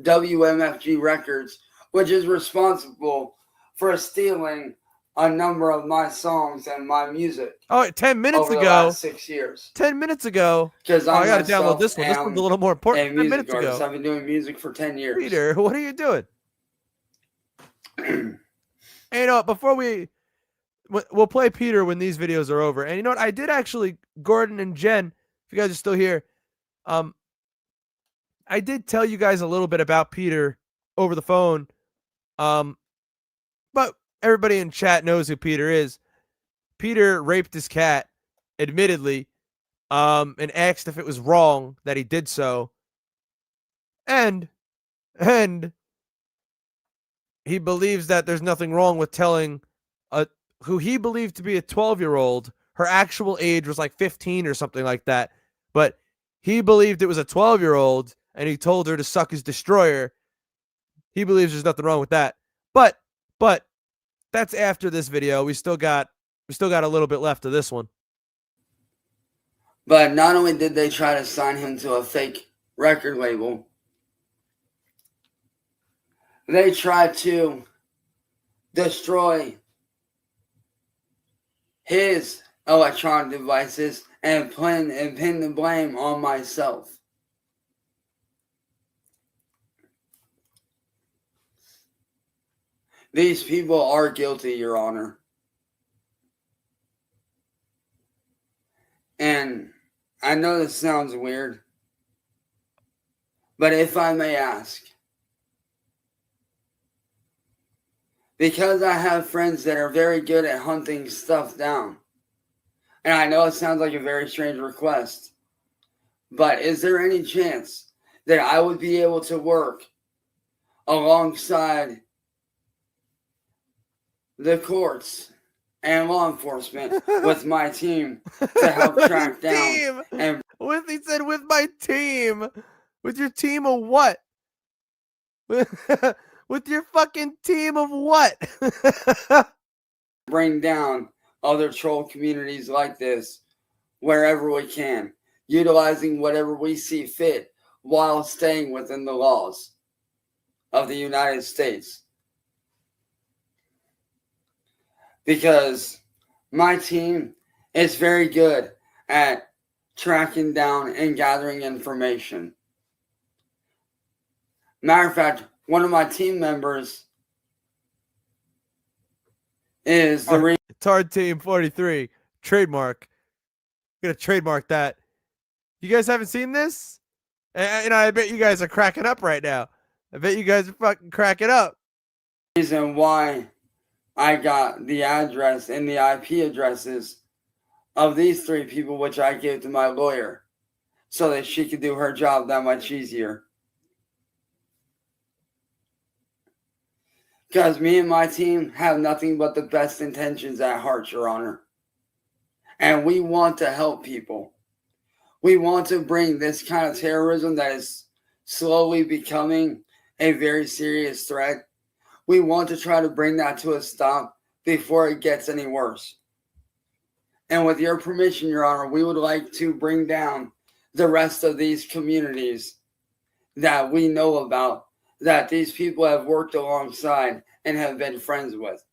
WMFG Records, which is responsible for stealing a number of my songs and my music Oh, 10 minutes over the ago. last 6 years. 10 minutes ago. Because Oh, I got to download myself this one. This one's a little more a important. 10 music minutes artist. ago. I've been doing music for 10 years. Peter, what are you doing? Hey, you know what? Before we'll play Peter when these videos are over. And you know what? I did actually, Gordon and Jen, if you guys are still here, I did tell you guys a little bit about Peter over the phone. But everybody in chat knows who Peter is. Peter raped his cat, admittedly, and asked if it was wrong that he did so. And he believes that there's nothing wrong with telling who he believed to be a 12-year-old. Her actual age was like 15 or something like that. But he believed it was a 12-year-old, and he told her to suck his destroyer. He believes there's nothing wrong with that. But that's after this video. We still got a little bit left of this one. But not only did they try to sign him to a fake record label, they tried to destroy his electronic devices and pin the blame on myself. These people are guilty, Your Honor. And I know this sounds weird, but if I may ask, because I have friends that are very good at hunting stuff down, and I know it sounds like a very strange request, but is there any chance that I would be able to work alongside the courts and law enforcement with my team to help track down and he said with my team. With your team of what? With your fucking team of what? bring down other troll communities like this wherever we can, utilizing whatever we see fit while staying within the laws of the United States. Because my team is very good at tracking down and gathering information. Matter of fact, one of my team members is the Tard Team 43 trademark. I'm gonna trademark that. You guys haven't seen this? And I bet you guys are cracking up right now. I bet you guys are fucking cracking up. reason why I got the address and the IP addresses of these 3 people, which I gave to my lawyer so that she could do her job that much easier. Because me and my team have nothing but the best intentions at heart, Your Honor. And we want to help people. We want to bring this kind of terrorism that is slowly becoming a very serious threat. We want to try to bring that to a stop before it gets any worse. And with your permission, Your Honor, we would like to bring down the rest of these communities that we know about, that these people have worked alongside and have been friends with.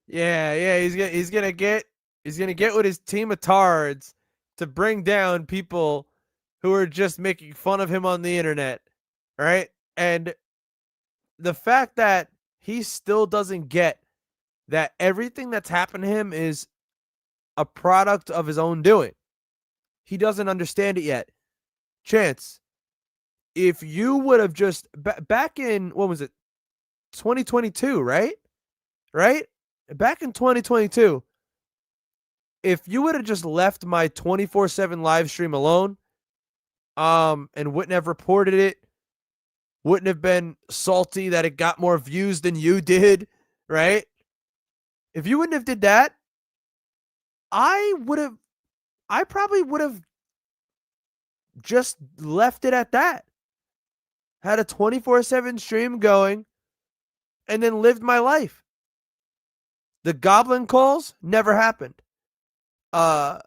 Yeah, he's gonna get with his team of tards to bring down people who are just making fun of him on the internet, right? And the fact that he still doesn't get that everything that's happened to him is a product of his own doing. He doesn't understand it yet. Chance, if you would have just back in, what was it, 2022, right? Back in 2022, if you would have just left my 24/7 live stream alone, and wouldn't have reported it, wouldn't have been salty that it got more views than you did, right? If you wouldn't have did that, I probably would have just left it at that. Had a 24/7 stream going and then lived my life. The goblin calls never happened. The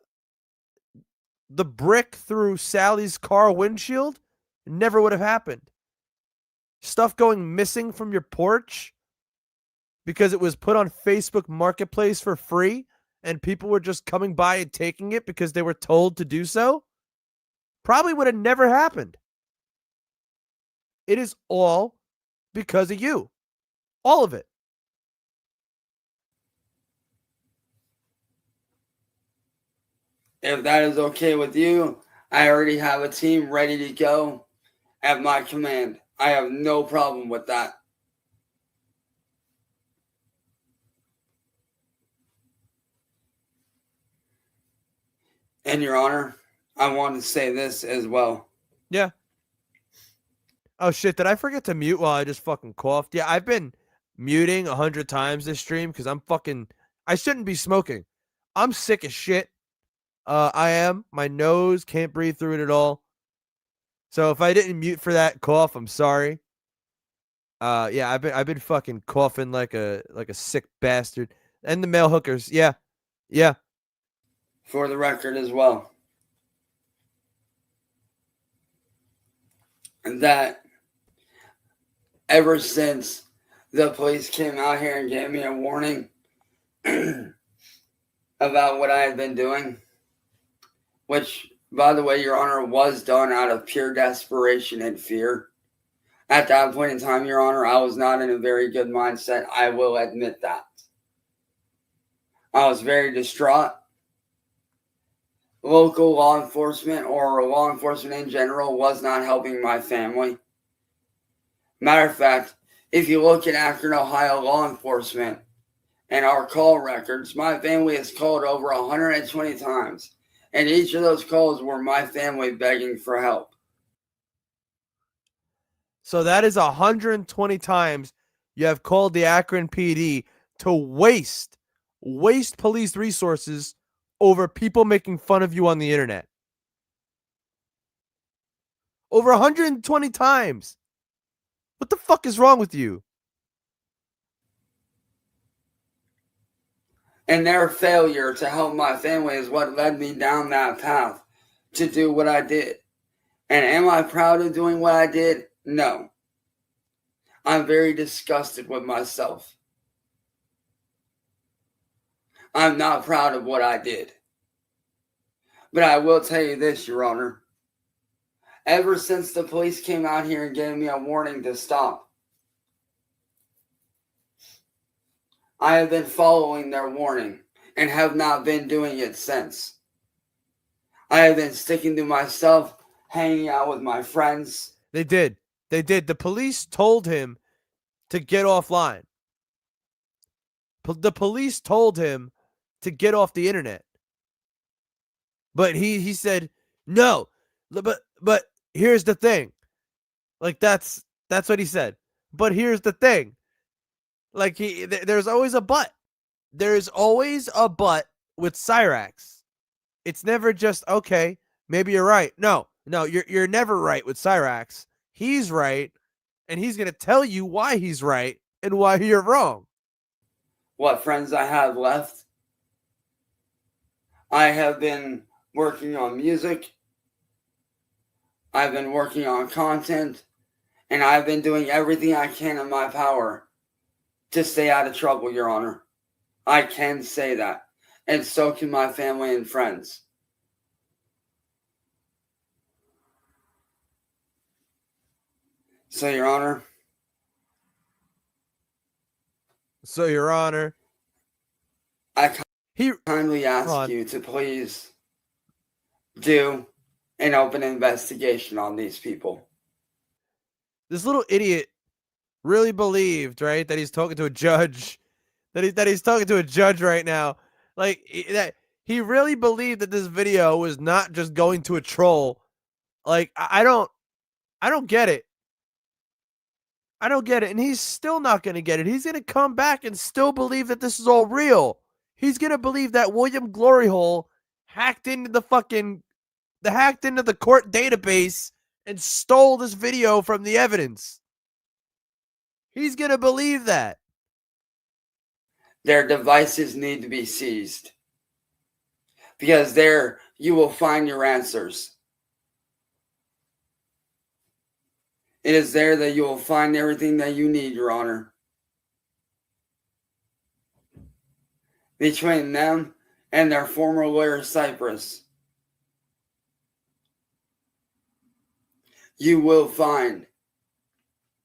brick through Sally's car windshield never would have happened. Stuff going missing from your porch because it was put on Facebook Marketplace for free and people were just coming by and taking it because they were told to do so, probably would have never happened. It is all because of you. All of it. If that is okay with you, I already have a team ready to go at my command. I have no problem with that. And Your Honor, I want to say this as well. Yeah. Oh shit, did I forget to mute while I just fucking coughed? Yeah, I've been muting 100 times this stream because I shouldn't be smoking. I'm sick as shit. I am. My nose can't breathe through it at all. So if I didn't mute for that cough, I'm sorry. Yeah, I've been fucking coughing like a sick bastard. And the male hookers, yeah. For the record as well. That ever since the police came out here and gave me a warning about what I had been doing, which, by the way, Your Honor, was done out of pure desperation and fear. At that point in time, Your Honor, I was not in a very good mindset. I will admit that. I was very distraught. Local law enforcement or law enforcement in general was not helping my family. Matter of fact, if you look at Akron, Ohio law enforcement and our call records, my family has called over 120 times. And each of those calls were my family begging for help. So that is 120 times you have called the Akron PD to waste police resources over people making fun of you on the internet. Over 120 times. What the fuck is wrong with you? And their failure to help my family is what led me down that path to do what I did. And am I proud of doing what I did? No. I'm very disgusted with myself. I'm not proud of what I did. But I will tell you this, Your Honor. Ever since the police came out here and gave me a warning to stop, I have been following their warning and have not been doing it since. I have been sticking to myself, hanging out with my friends. They did. The police told him to get offline. The police told him to get off the internet. But he said, no. But here's the thing. Like that's what he said. But here's the thing. Like there's always a but. There's always a but with Cyraxx. It's never just, okay, maybe you're right. No, you're never right with Cyraxx. He's right, and he's gonna tell you why he's right and why you're wrong. What friends I have left? I have been working on music. I've been working on content. And I've been doing everything I can in my power to stay out of trouble, Your Honor. I can say that. And so can my family and friends. So, Your Honor. I kindly ask you to please do an open investigation on these people. This little idiot really believed, right, that he's talking to a judge, that he's talking to a judge right now. Like that he really believed that this video was not just going to a troll. Like I don't get it. I don't get it. And he's still not going to get it. He's going to come back and still believe that this is all real. He's going to believe that William Gloryhole hacked into the fucking hacked into the court database and stole this video from the evidence. He's going to believe that. Their devices need to be seized. Because there you will find your answers. It is there that you will find everything that you need, Your Honor. Between them and their former lawyer, Cyraxx, you will find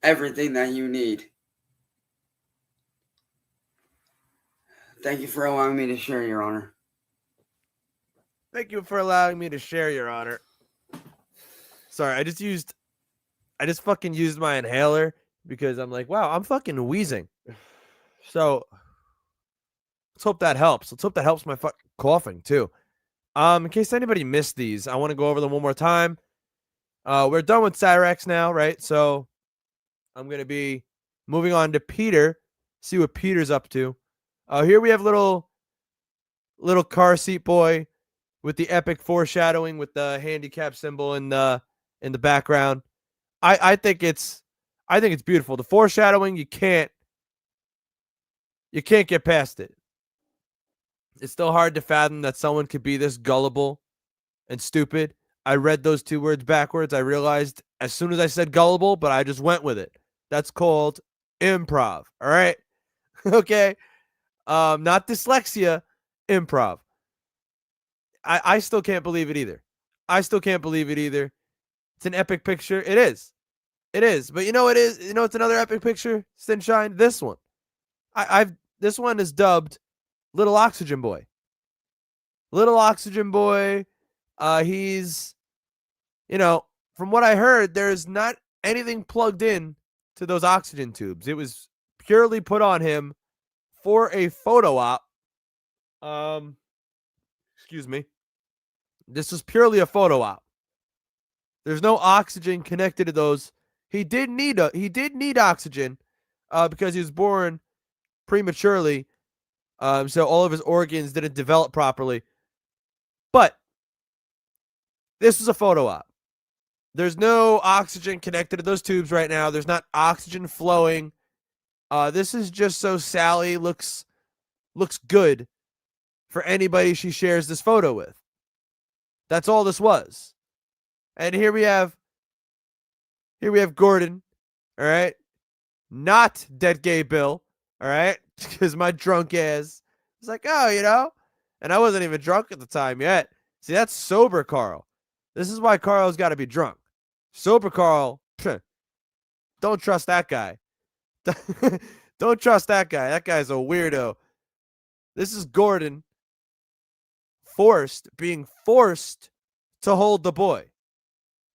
everything that you need. Thank you for allowing me to share, Your Honor. Thank you for allowing me to share, Your Honor. Sorry, I just fucking used my inhaler because I'm like, wow, I'm fucking wheezing. So let's hope that helps. Let's hope that helps my coughing too. In case anybody missed these, I want to go over them one more time. We're done with Cyraxx now, right? So I'm gonna be moving on to Peter. See what Peter's up to. Here we have little car seat boy with the epic foreshadowing with the handicap symbol in the background. I think it's beautiful. The foreshadowing, you can't get past it. It's still hard to fathom that someone could be this gullible and stupid. I read those two words backwards. I realized as soon as I said gullible, but I just went with it. That's called improv. All right. Okay. Not dyslexia, improv. I still can't believe it either. It's an epic picture. It is. But you know it is. You know it's another epic picture, Stinshine? This one. This one is dubbed Little Oxygen Boy. Little Oxygen Boy. He's, from what I heard, there's not anything plugged in to those oxygen tubes. It was purely put on him for a photo op. Excuse me. This was purely a photo op. There's no oxygen connected to those. He did need oxygen because he was born prematurely. So all of his organs didn't develop properly. But this is a photo op. There's no oxygen connected to those tubes right now. There's not oxygen flowing. This is just so Sally looks good for anybody she shares this photo with. That's all this was. And here we have Gordon, all right? Not Dead Gay Bill, all right? Because my drunk ass was like, oh, and I wasn't even drunk at the time yet. See, that's sober Carl. This is why Carl's got to be drunk. Sober Carl, don't trust that guy. Don't trust that guy. That guy's a weirdo. This is Gordon being forced to hold the boy.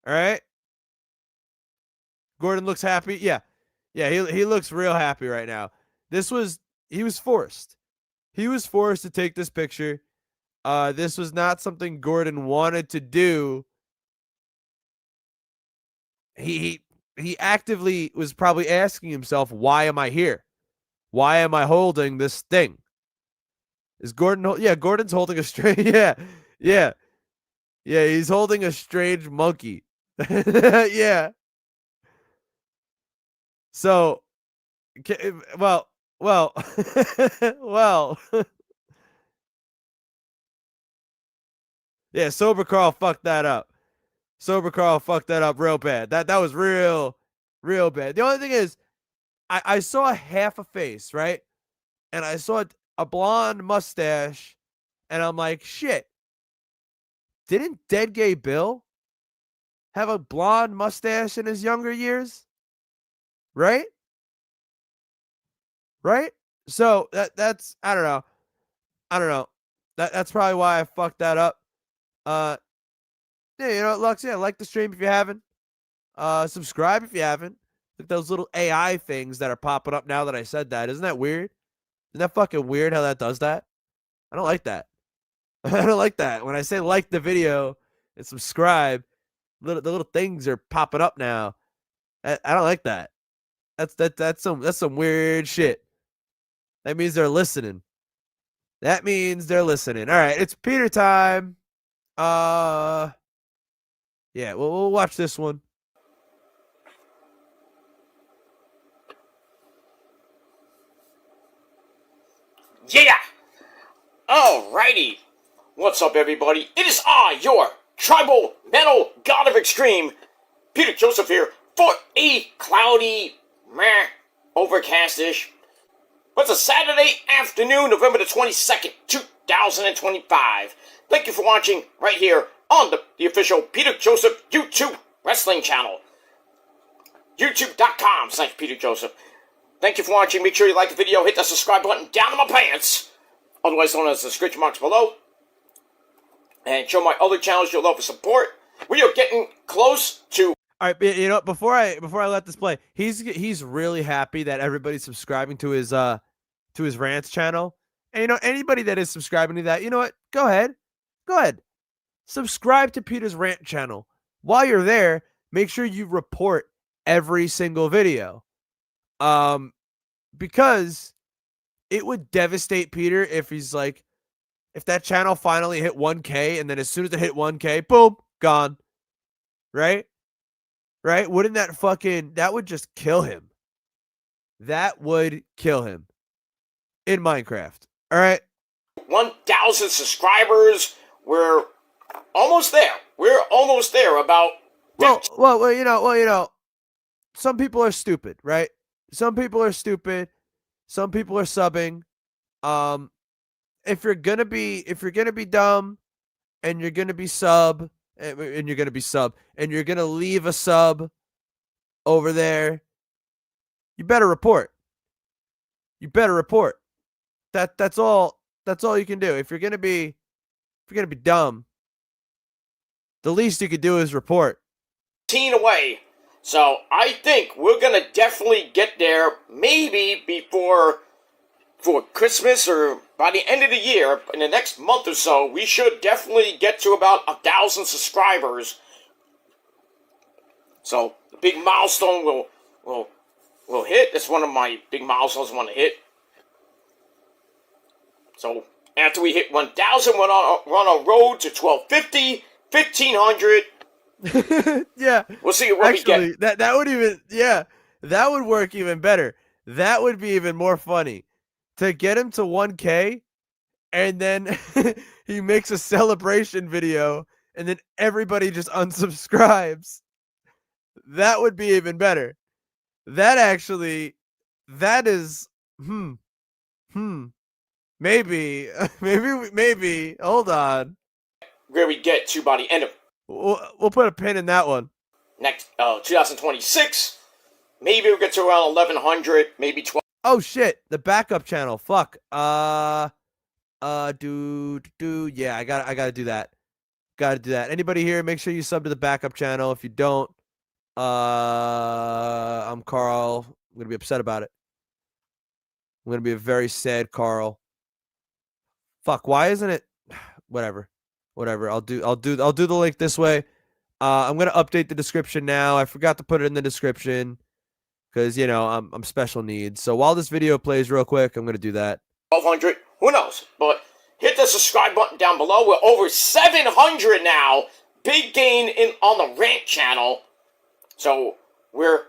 All right? Gordon looks happy. Yeah, he looks real happy right now. He was forced. He was forced to take this picture. This was not something Gordon wanted to do. He actively was probably asking himself, why am I here? Why am I holding this thing? Is Gordon? Yeah, Gordon's holding a strange. Yeah. He's holding a strange monkey. Yeah. So, well. Yeah, sober Carl fucked that up. Sober Carl fucked that up real bad. That was real bad. The only thing is, I saw half a face, right? And I saw a blonde mustache, and I'm like, shit. Didn't Dead Gay Bill have a blonde mustache in his younger years? Right? So that's I don't know. That's probably why I fucked that up. Yeah, Lux, like the stream if you haven't. Subscribe if you haven't. Like those little AI things that are popping up now that I said that. Isn't that weird? Isn't that fucking weird how that does that? I don't like that. I don't like that. When I say like the video and subscribe, the little things are popping up now. I don't like that. That's some weird shit. That means they're listening. All right, it's Peter time. Yeah, we'll watch this one. Yeah! Alrighty! What's up, everybody? It is I, your tribal metal god of extreme, Peter Joseph here, for a cloudy, overcast-ish. It's a Saturday afternoon, November the 22nd, 2025. Thank you for watching right here on the official Peter Joseph YouTube wrestling channel. YouTube.com/Peter Joseph. Thank you for watching. Make sure you like the video, hit that subscribe button down in my pants, otherwise known as the scratch marks below, and show my other channels your love and support. We are getting close to. All right, you know, before I let this play, he's really happy that everybody's subscribing to his rants channel. And you know, anybody that is subscribing to that, you know what? Go ahead, subscribe to Peter's rant channel. While you're there, make sure you report every single video, because it would devastate Peter if he's like, if that channel finally hit 1K and then as soon as it hit 1K, boom, gone. Right? Wouldn't that would just kill him. That would kill him in Minecraft. All right. 1,000 subscribers. We're almost there. About. Well, you know, some people are stupid, right? Some people are stupid. Some people are subbing. If you're gonna be dumb, and you're gonna be sub, and you're gonna leave a sub over there, you better report. That's all you can do. If you're gonna be dumb, the least you could do is report. Away. So I think we're gonna definitely get there, maybe before Christmas or by the end of the year. In the next month or so, we should definitely get to about 1,000 subscribers. So the big milestone will hit. That's one of my big milestones I want to hit. So after we hit 1,000, we're on a road to 1,250, 1,500. Yeah. We'll see what we get. That would even, yeah, that would work even better. That would be even more funny. To get him to 1K, and then he makes a celebration video, and then everybody just unsubscribes. That would be even better. That is, maybe, hold on. Where we get to by the end of. We'll put a pin in that one. Next, 2026, maybe we'll get to around 1,100, maybe 12. Oh shit, the backup channel. Fuck. Yeah, I gotta do that. Anybody here, make sure you sub to the backup channel. If you don't, I'm Carl. I'm gonna be upset about it. I'm gonna be a very sad Carl. Fuck, why isn't it? Whatever. I'll do the link this way. I'm gonna update the description now. I forgot to put it in the description because you know I'm special needs. So while this video plays real quick, I'm gonna do that. 1,200, who knows? But hit the subscribe button down below. We're over 700 now. Big gain on the rant channel. So we're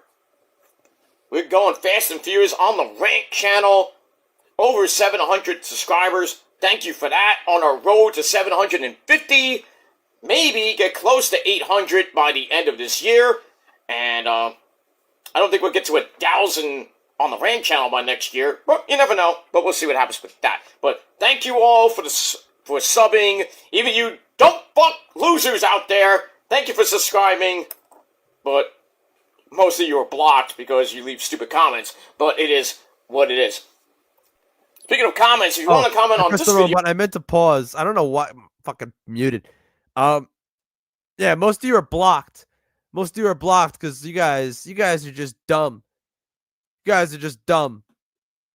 going fast and furious on the rant channel. Over 700 subscribers. Thank you for that. On our road to 750. Maybe get close to 800 by the end of this year. And I don't think we'll get to 1,000 on the rant channel by next year. But you never know. But we'll see what happens with that. But thank you all for subbing. Even you don't fuck losers out there. Thank you for subscribing. But most of you are blocked because you leave stupid comments. But it is what it is. Speaking of comments, if you want to comment on this video... I meant to pause. I don't know why. I'm fucking muted. Yeah, most of you are blocked. Most of you are blocked because you guys are just dumb. You guys are just dumb.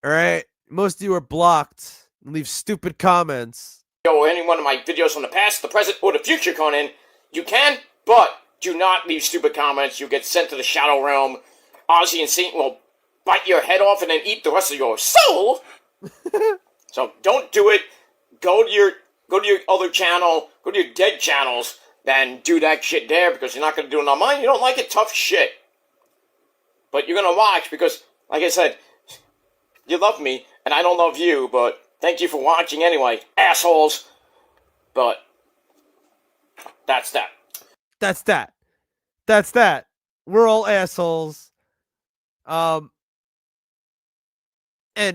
All right? Most of you are blocked and leave stupid comments. Or any one of my videos from the past, the present, or the future, Conan, you can, but do not leave stupid comments. You get sent to the Shadow Realm. Ozzy and Satan will bite your head off and then eat the rest of your soul. So don't do it. Go to your other channel. Go to your dead channels. then do that shit there because you're not going to do it on mine. You don't like it? Tough shit. But you're going to watch because, like I said, you love me and I don't love you, but thank you for watching anyway, assholes. But that's that. That's that. That's that. We're all assholes. And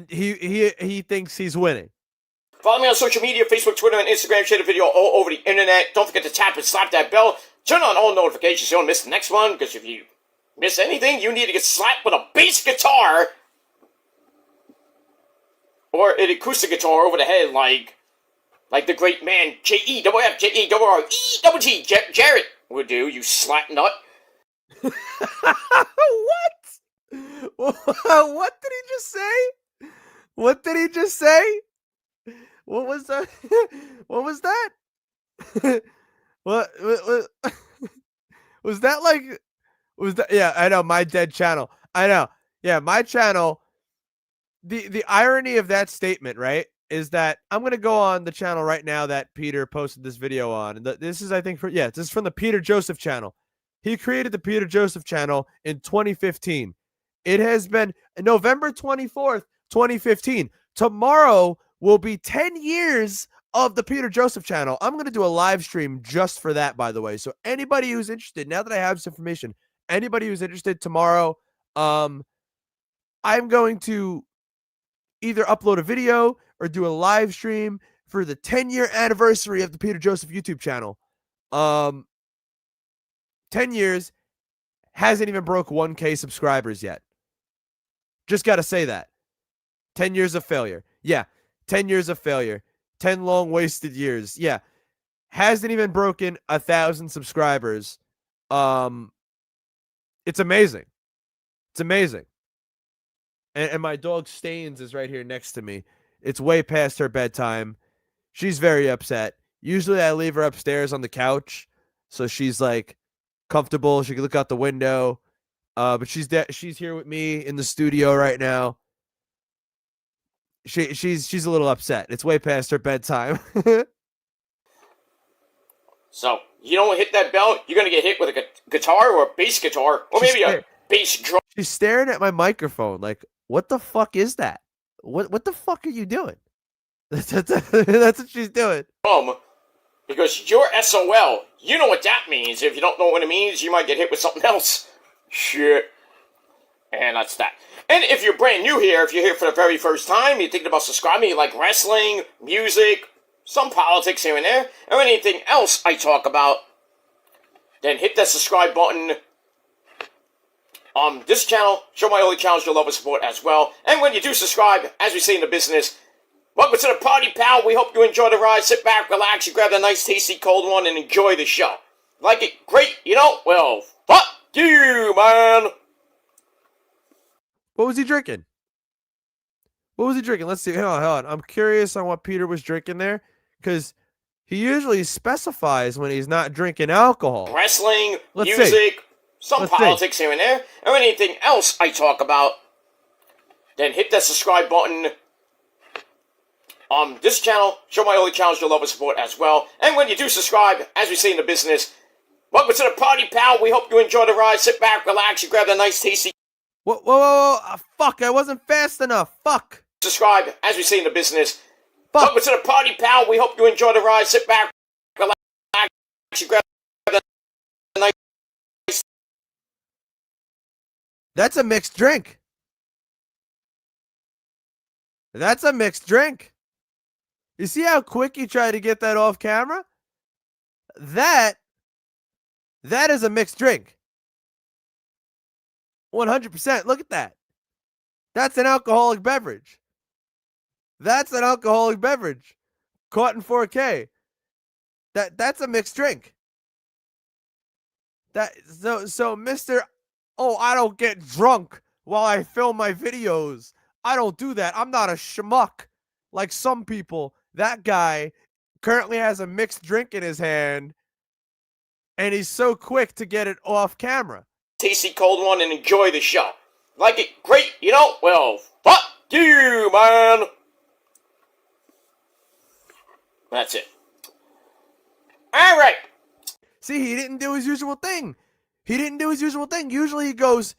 he thinks he's winning. Follow me on social media, Facebook, Twitter, and Instagram. Share the video all over the internet. Don't forget to tap and slap that bell. Turn on all notifications so you don't miss the next one, because if you miss anything, you need to get slapped with a bass guitar or an acoustic guitar over the head like the great man J-E-F-F-J-E-R-R-E-T-T Jarrett would do, you slap nut. What? What did he just say? What did he just say? What was that? What was that? what was that like? Was that? Yeah, I know, my dead channel. I know. Yeah, my channel. The irony of that statement, right, is that I'm gonna go on the channel right now that Peter posted this video on, and this is, I think, this is from the Peter Joseph channel. He created the Peter Joseph channel in 2015. It has been November 24th, 2015. Tomorrow will be 10 years of the Peter Joseph channel. I'm going to do a live stream just for that, by the way. So anybody who's interested, now that I have this information, anybody who's interested tomorrow, I'm going to either upload a video or do a live stream for the 10-year anniversary of the Peter Joseph YouTube channel. 10 years, hasn't even broke 1K subscribers yet. Just got to say that. 10 years of failure. Yeah, 10 years of failure. 10 long wasted years. Yeah. Hasn't even broken 1,000 subscribers. It's amazing. It's amazing. And my dog Stains is right here next to me. It's way past her bedtime. She's very upset. Usually I leave her upstairs on the couch so she's like comfortable. She can look out the window. But she's here with me in the studio right now. She's a little upset. It's way past her bedtime. So, you don't hit that bell, you're gonna get hit with a guitar or a bass guitar, or maybe a bass drum. She's staring at my microphone like, what the fuck is that? What the fuck are you doing? That's what she's doing. Because you're SOL. You know what that means. If you don't know what it means, you might get hit with something else. Shit. And that's that. And if you're brand new here, if you're here for the very first time, you're thinking about subscribing, you like wrestling, music, some politics here and there, or anything else I talk about, then hit that subscribe button on this channel. Show my other channels your love and support as well. And when you do subscribe, as we say in the business, welcome to the party, pal. We hope you enjoy the ride. Sit back, relax, you grab a nice, tasty, cold one, and enjoy the show. Like it? Great. You know? Well, fuck you, man. What was he drinking? What was he drinking? Let's see. Hold on. I'm curious on what Peter was drinking there, because he usually specifies when he's not drinking alcohol. Wrestling, music, some politics here and there, or anything else I talk about, then hit that subscribe button on this channel. Show my other channels your love and support as well. And when you do subscribe, as we say in the business, welcome to the party, pal. We hope you enjoy the ride. Sit back, relax, you grab a nice, tasty... Whoa. Fuck, I wasn't fast enough. Fuck. Subscribe, as we say in the business. Fuck. Welcome to the party, pal. We hope you enjoy the ride. Sit back, relax, you grab a nice... That's a mixed drink. That's a mixed drink. You see how quick you tried to get that off camera? That is a mixed drink. 100%. Look at that. That's an alcoholic beverage. That's an alcoholic beverage. Caught in 4K. That's a mixed drink. So Mr. Oh, I don't get drunk while I film my videos. I don't do that. I'm not a schmuck like some people. That guy currently has a mixed drink in his hand, and he's so quick to get it off camera. Tasty cold one and enjoy the show. Like it? Great. You know? Well, fuck you, man. That's it. All right. See, he didn't do his usual thing. Usually he goes,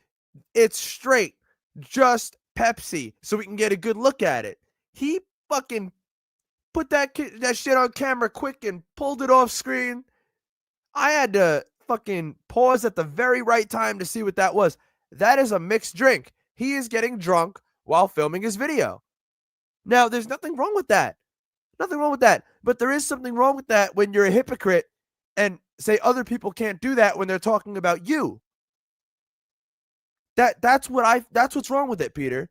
it's straight, just Pepsi, so we can get a good look at it. He fucking put that shit on camera quick and pulled it off screen. I had to fucking pause at the very right time to see what that was. That is a mixed drink. He is getting drunk while filming his video. Now, there's nothing wrong with that. Nothing wrong with that. But there is something wrong with that when you're a hypocrite and say other people can't do that when they're talking about you. That's what's wrong with it, Peter.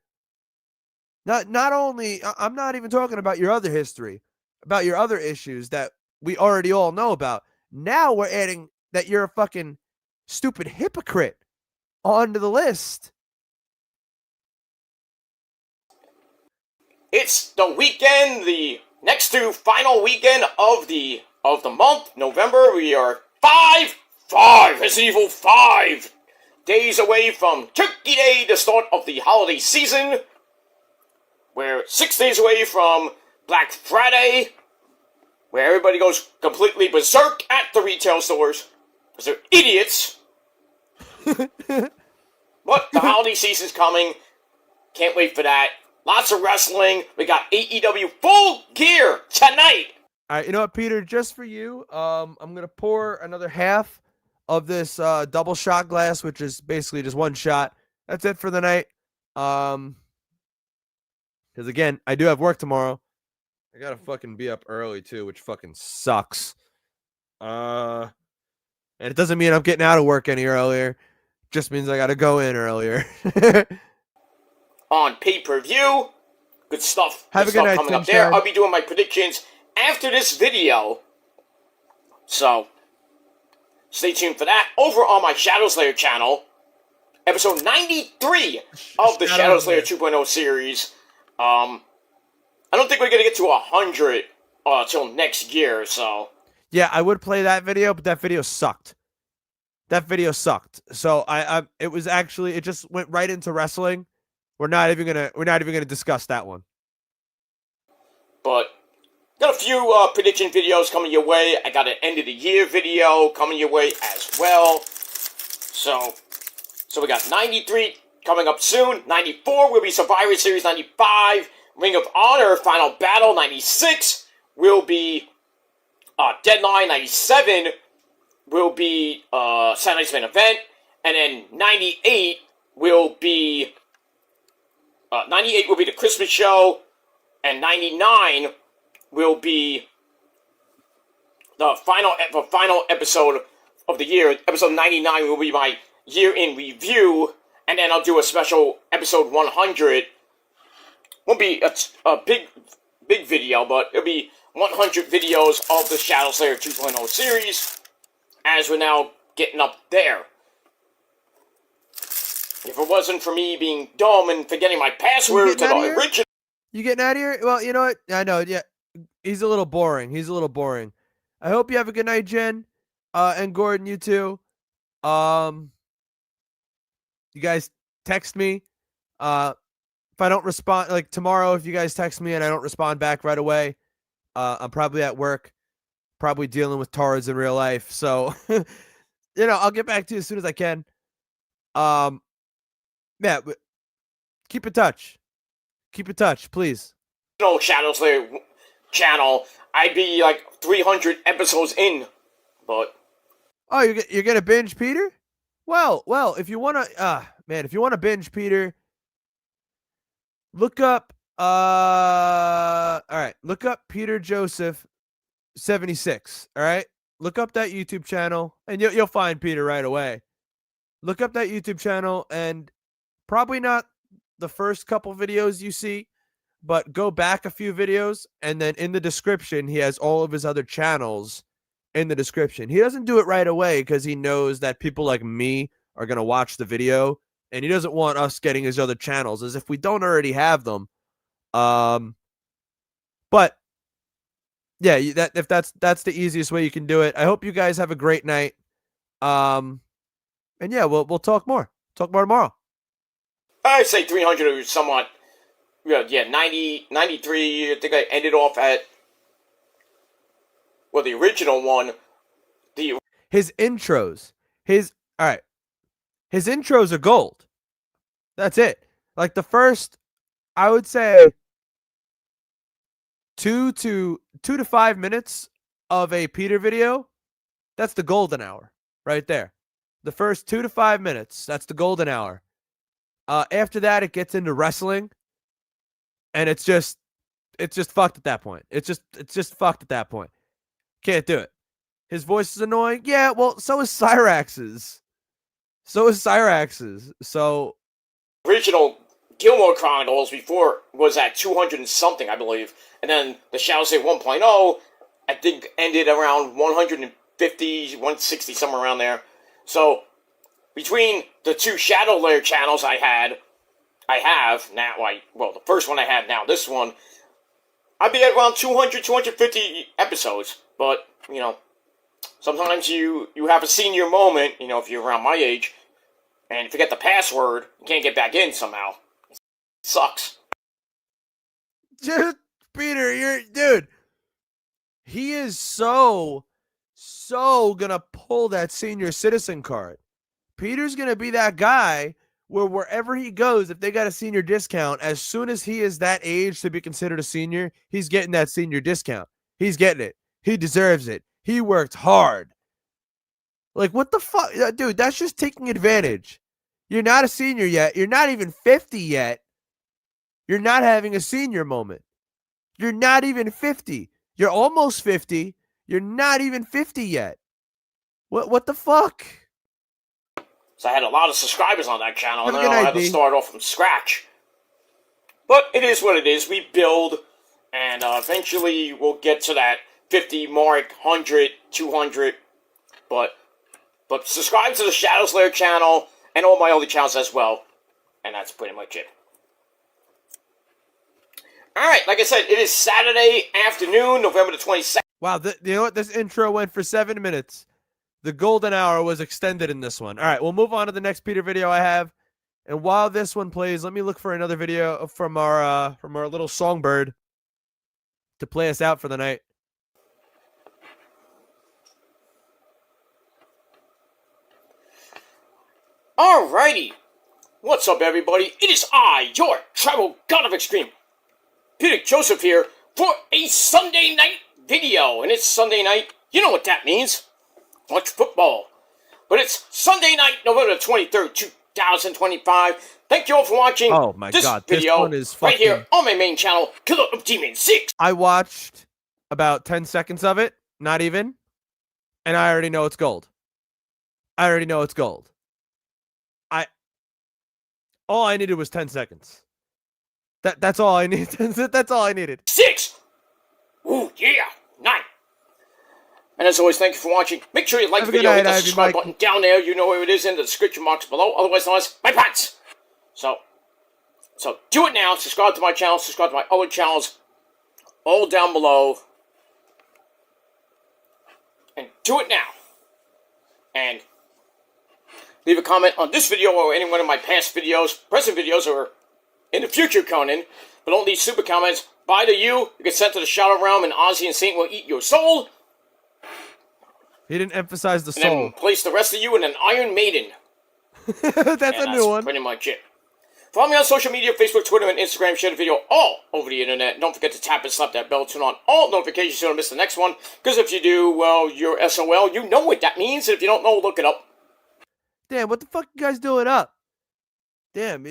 Not only, I'm not even talking about your other history, about your other issues that we already all know about. Now we're adding that you're a fucking stupid hypocrite onto the list. It's the weekend, the next to final weekend of the month, November. We are Resident Evil 5 days away from Turkey Day, the start of the holiday season. We're 6 days away from Black Friday, where everybody goes completely berserk at the retail stores, because they're idiots. But the holiday season's coming. Can't wait for that. Lots of wrestling. We got AEW Full Gear tonight. All right, you know what, Peter? Just for you, I'm gonna pour another half of this double shot glass, which is basically just one shot. That's it for the night. Because again, I do have work tomorrow. I gotta fucking be up early too, which fucking sucks. And it doesn't mean I'm getting out of work any earlier. Just means I gotta go in earlier. On pay-per-view. Good stuff. Have a good night, coming up there. I'll be doing my predictions after this video. So, stay tuned for that. Over on my Shadow Slayer channel, episode 93 of the Shadow Slayer 2.0 series. I don't think we're going to get to 100 till next year, so... Yeah, I would play that video, but that video sucked. So it just went right into wrestling. We're not even gonna discuss that one. But got a few prediction videos coming your way. I got an end of the year video coming your way as well. So we got 93 coming up soon. 94 will be Survivor Series. 95 Ring of Honor Final Battle. 96 will be Deadline. 97 will be Saturday Night's Main Event, and then 98 will be the Christmas show, and 99 will be the final episode of the year. Episode 99 will be my year in review, and then I'll do a special episode 100. Won't be a big video, but it'll be 100 videos of the Shadow Slayer 2.0 series, as we're now getting up there. If it wasn't for me being dumb and forgetting my password to the original... You getting out of here? Well, you know what? I know, yeah. He's a little boring. I hope you have a good night, Jen. And Gordon, you too. You guys text me. If I don't respond, like tomorrow, if you guys text me and I don't respond back right away, I'm probably at work, probably dealing with Taurus in real life. So, I'll get back to you as soon as I can. Yeah, keep in touch. Please. Shadow Slayer channel, I'd be like 300 episodes in, but... Oh, you're gonna binge, Peter? Well, if you wanna, if you wanna binge, Peter, look up, look up Peter Joseph 76. All right, look up that YouTube channel, and you'll find Peter right away. Look up that YouTube channel, and probably not the first couple videos you see, but go back a few videos, and then in the description, he has all of his other channels in the description. He doesn't do it right away because he knows that people like me are going to watch the video, and he doesn't want us getting his other channels as if we don't already have them. But yeah, if that's the easiest way you can do it. I hope you guys have a great night. And yeah, we'll talk more. Talk more tomorrow. I'd say 300 or somewhat. Yeah, 90, 93. I think I ended off at, well, the original one. His intros, his intros are gold. That's it. Like the first, I would say, 2 to 5 minutes of a Peter video, that's the golden hour right there. The first 2 to 5 minutes, that's the golden hour. After that, it gets into wrestling, and it's just fucked at that point. It's just fucked at that point. Can't do it. His voice is annoying. Yeah, well, so is Cyraxx's. So Original Gilmore Chronicles before was at 200 and something, I believe. And then the Shadow Save 1.0, I think, ended around 150, 160, somewhere around there. So, between the two Shadow Lair channels I have now, the first one I have now, this one, I'd be at around 200, 250 episodes. But, sometimes you have a senior moment, if you're around my age, and you forget the password, you can't get back in somehow. It sucks. just Peter, dude. He is so gonna pull that senior citizen card. Peter's gonna be that guy where wherever he goes, if they got a senior discount, as soon as he is that age to be considered a senior, he's getting that senior discount. He's getting it. He deserves it. He worked hard. Like, what the fuck? Dude, that's just taking advantage. You're not a senior yet. You're not even 50 yet. You're not having a senior moment. You're not even 50. You're almost 50. You're not even 50 yet. What the fuck? So I had a lot of subscribers on that channel, and Have then a I good had to night, start off from scratch. But it is what it is. We build, and eventually we'll get to that 50 mark, 100, 200. But subscribe to the Shadows Lair channel and all my other channels as well. And that's pretty much it. Alright, like I said, it is Saturday afternoon, November the 22nd. Wow, you know what? This intro went for 7 minutes. The golden hour was extended in this one. All right, we'll move on to the next Peter video I have. And while this one plays, let me look for another video from our little songbird to play us out for the night. Alrighty. What's up, everybody? It is I, your Tribal God of Extreme, Peter Joseph here, for a Sunday night video. And it's Sunday night. You know what that means. Watch football. But it's Sunday night, November 23rd, 2025. Thank you all for watching Oh my this god, video this one is fucking... right here on my main channel, Killer of Demons 6. I watched about 10 seconds of it, not even, and I already know it's gold. All I needed was 10 seconds. That's all I needed. That's all I needed. 6! Ooh, yeah! 9! And as always, thank you for watching. Make sure you like the video, hit the subscribe button down there. You know where it is in the description box below, otherwise known as my pants. So do it now. Subscribe to my channel, subscribe to my other channels, all down below. And do it now. And leave a comment on this video or any one of my past videos, present videos, or in the future, Conan. But don't leave super comments. Bye to you. You get sent to the Shadow Realm, and Ozzy and Saint will eat your soul. He didn't emphasize the And soul. then place the rest of you in an Iron Maiden. That's a new one. Pretty much it. Follow me on social media, Facebook, Twitter, and Instagram. Share the video all over the internet. Don't forget to tap and slap that bell. Turn on all notifications so you don't miss the next one. Because if you do, well, you're SOL. You know what that means. And if you don't know, look it up. Damn, what the fuck you guys doing up? Damn,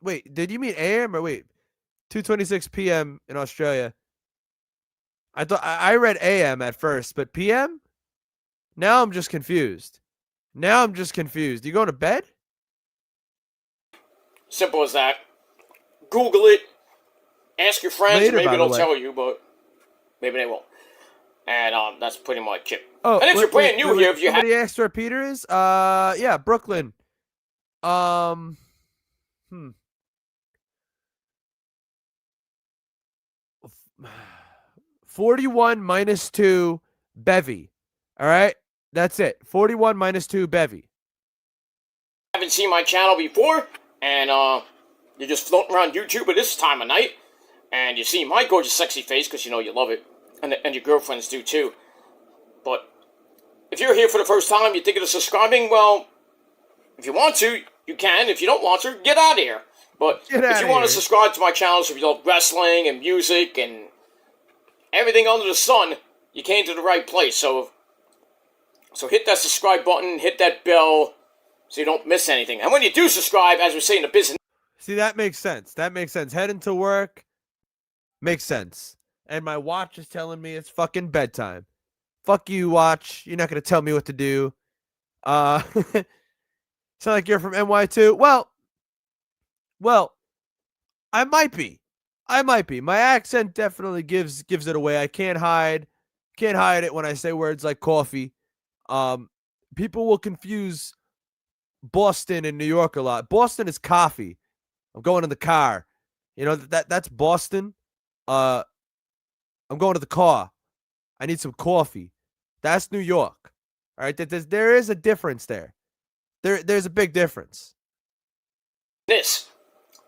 wait, did you mean AM or wait? 2:26 p.m. in Australia. I thought I read AM at first, but PM? Now I'm just confused. You going to bed? Simple as that. Google it. Ask your friends. Later, Maybe by the they'll way. tell you, but maybe they won't. And that's pretty much it. Oh, And if you're brand new here, if you have... somebody asked where Peter is? Yeah, Brooklyn. 41 minus 2 bevy. All right? That's it. 41 minus 2 bevy. Haven't seen my channel before, and you're just floating around YouTube at this time of night, and you see my gorgeous, sexy face, because you know you love it, and your girlfriends do too. But if you're here for the first time, you're thinking of subscribing, well, if you want to, you can. If you don't want to, get out of here. But if you want to subscribe to my channels, if you love wrestling and music and everything under the sun, you came to the right place. So hit that subscribe button, hit that bell, so you don't miss anything. And when you do subscribe, as we say in the business... See, that makes sense. That makes sense. Heading to work makes sense. And my watch is telling me it's fucking bedtime. Fuck you, watch. You're not going to tell me what to do. Sound like you're from NY2? Well, I might be. My accent definitely gives it away. I can't hide it when I say words like coffee. People will confuse Boston and New York a lot. Boston is coffee. I'm going in the car. You know, that's Boston. I'm going to the car. I need some coffee. That's New York. All right, there is a difference there. There's a big difference.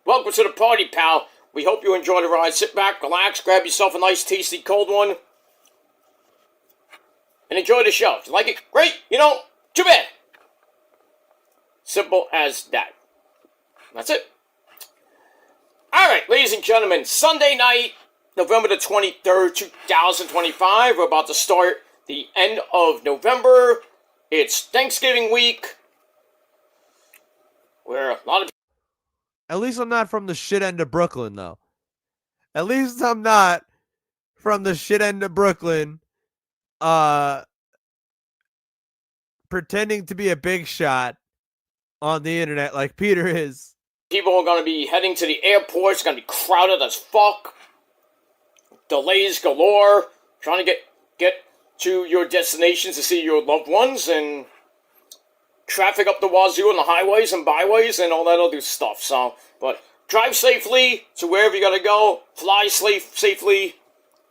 Welcome to the party, pal. We hope you enjoy the ride. Sit back, relax, grab yourself a nice, tasty, cold one, and enjoy the show. If you like it, great. You know, too bad. Simple as that. That's it. Alright, ladies and gentlemen, Sunday night, November the 23rd, 2025. We're about to start the end of November. It's Thanksgiving week, where a lot of... At least I'm not from the shit end of Brooklyn, though. At least I'm not from the shit end of Brooklyn, pretending to be a big shot on the internet like Peter is. People are going to be heading to the airport. It's going to be crowded as fuck. Delays galore. Trying to get to your destinations to see your loved ones, and traffic up the wazoo on the highways and byways and all that other stuff. So, but drive safely to wherever you got to go. Fly safely.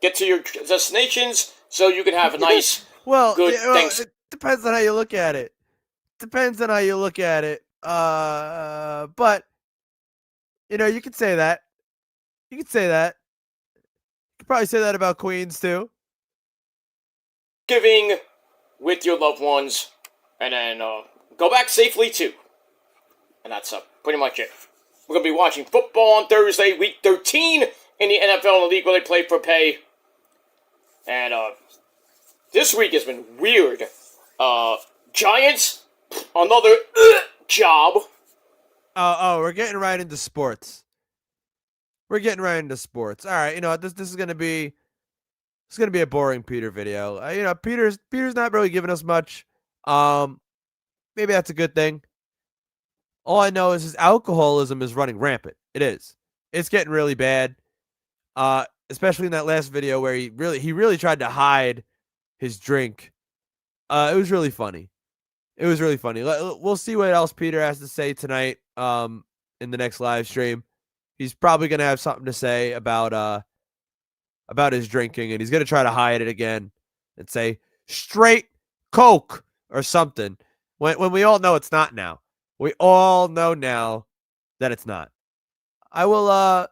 Get to your destinations so you can have a nice, good things. It depends on how you look at it. But you know, you could say that. You could probably say that about Queens too. Giving with your loved ones, and then go back safely too. And that's pretty much it. We're going to be watching football on Thursday, week 13 in the NFL and the league where they play for pay. And this week has been weird. Giants, another job. Oh, we're getting right into sports. All right, you know this is gonna be a boring Peter video. You know, Peter's not really giving us much. Maybe that's a good thing. All I know is his alcoholism is running rampant. It is. It's getting really bad. Especially in that last video where he really tried to hide his drink. It was really funny. We'll see what else Peter has to say tonight. In the next live stream, he's probably gonna have something to say about his drinking, and he's gonna try to hide it again and say straight Coke or something. When we all know it's not now. We all know now that it's not. I'm gonna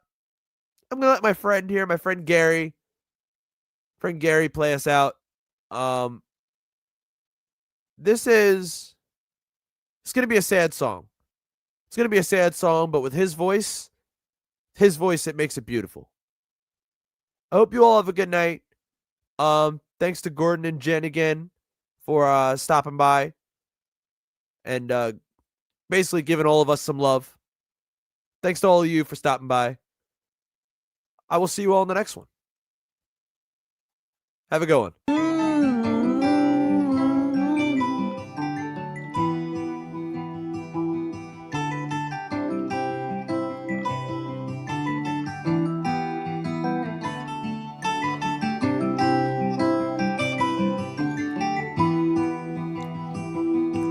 let my friend Gary play us out. It's gonna be a sad song. But with his voice, it makes it beautiful. I hope you all have a good night. Thanks to Gordon and Jen again for stopping by and basically giving all of us some love. Thanks to all of you for stopping by. I will see you all in the next one. Have a good one.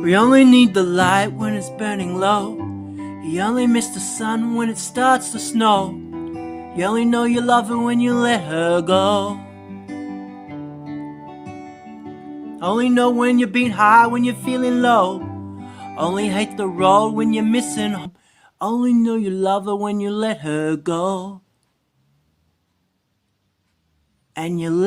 We only need the light when it's burning low. You only miss the sun when it starts to snow. You only know you love her when you let her go. Only know when you're being high, when you're feeling low. Only hate the road when you're missing home. Only know you love her when you let her go. And you let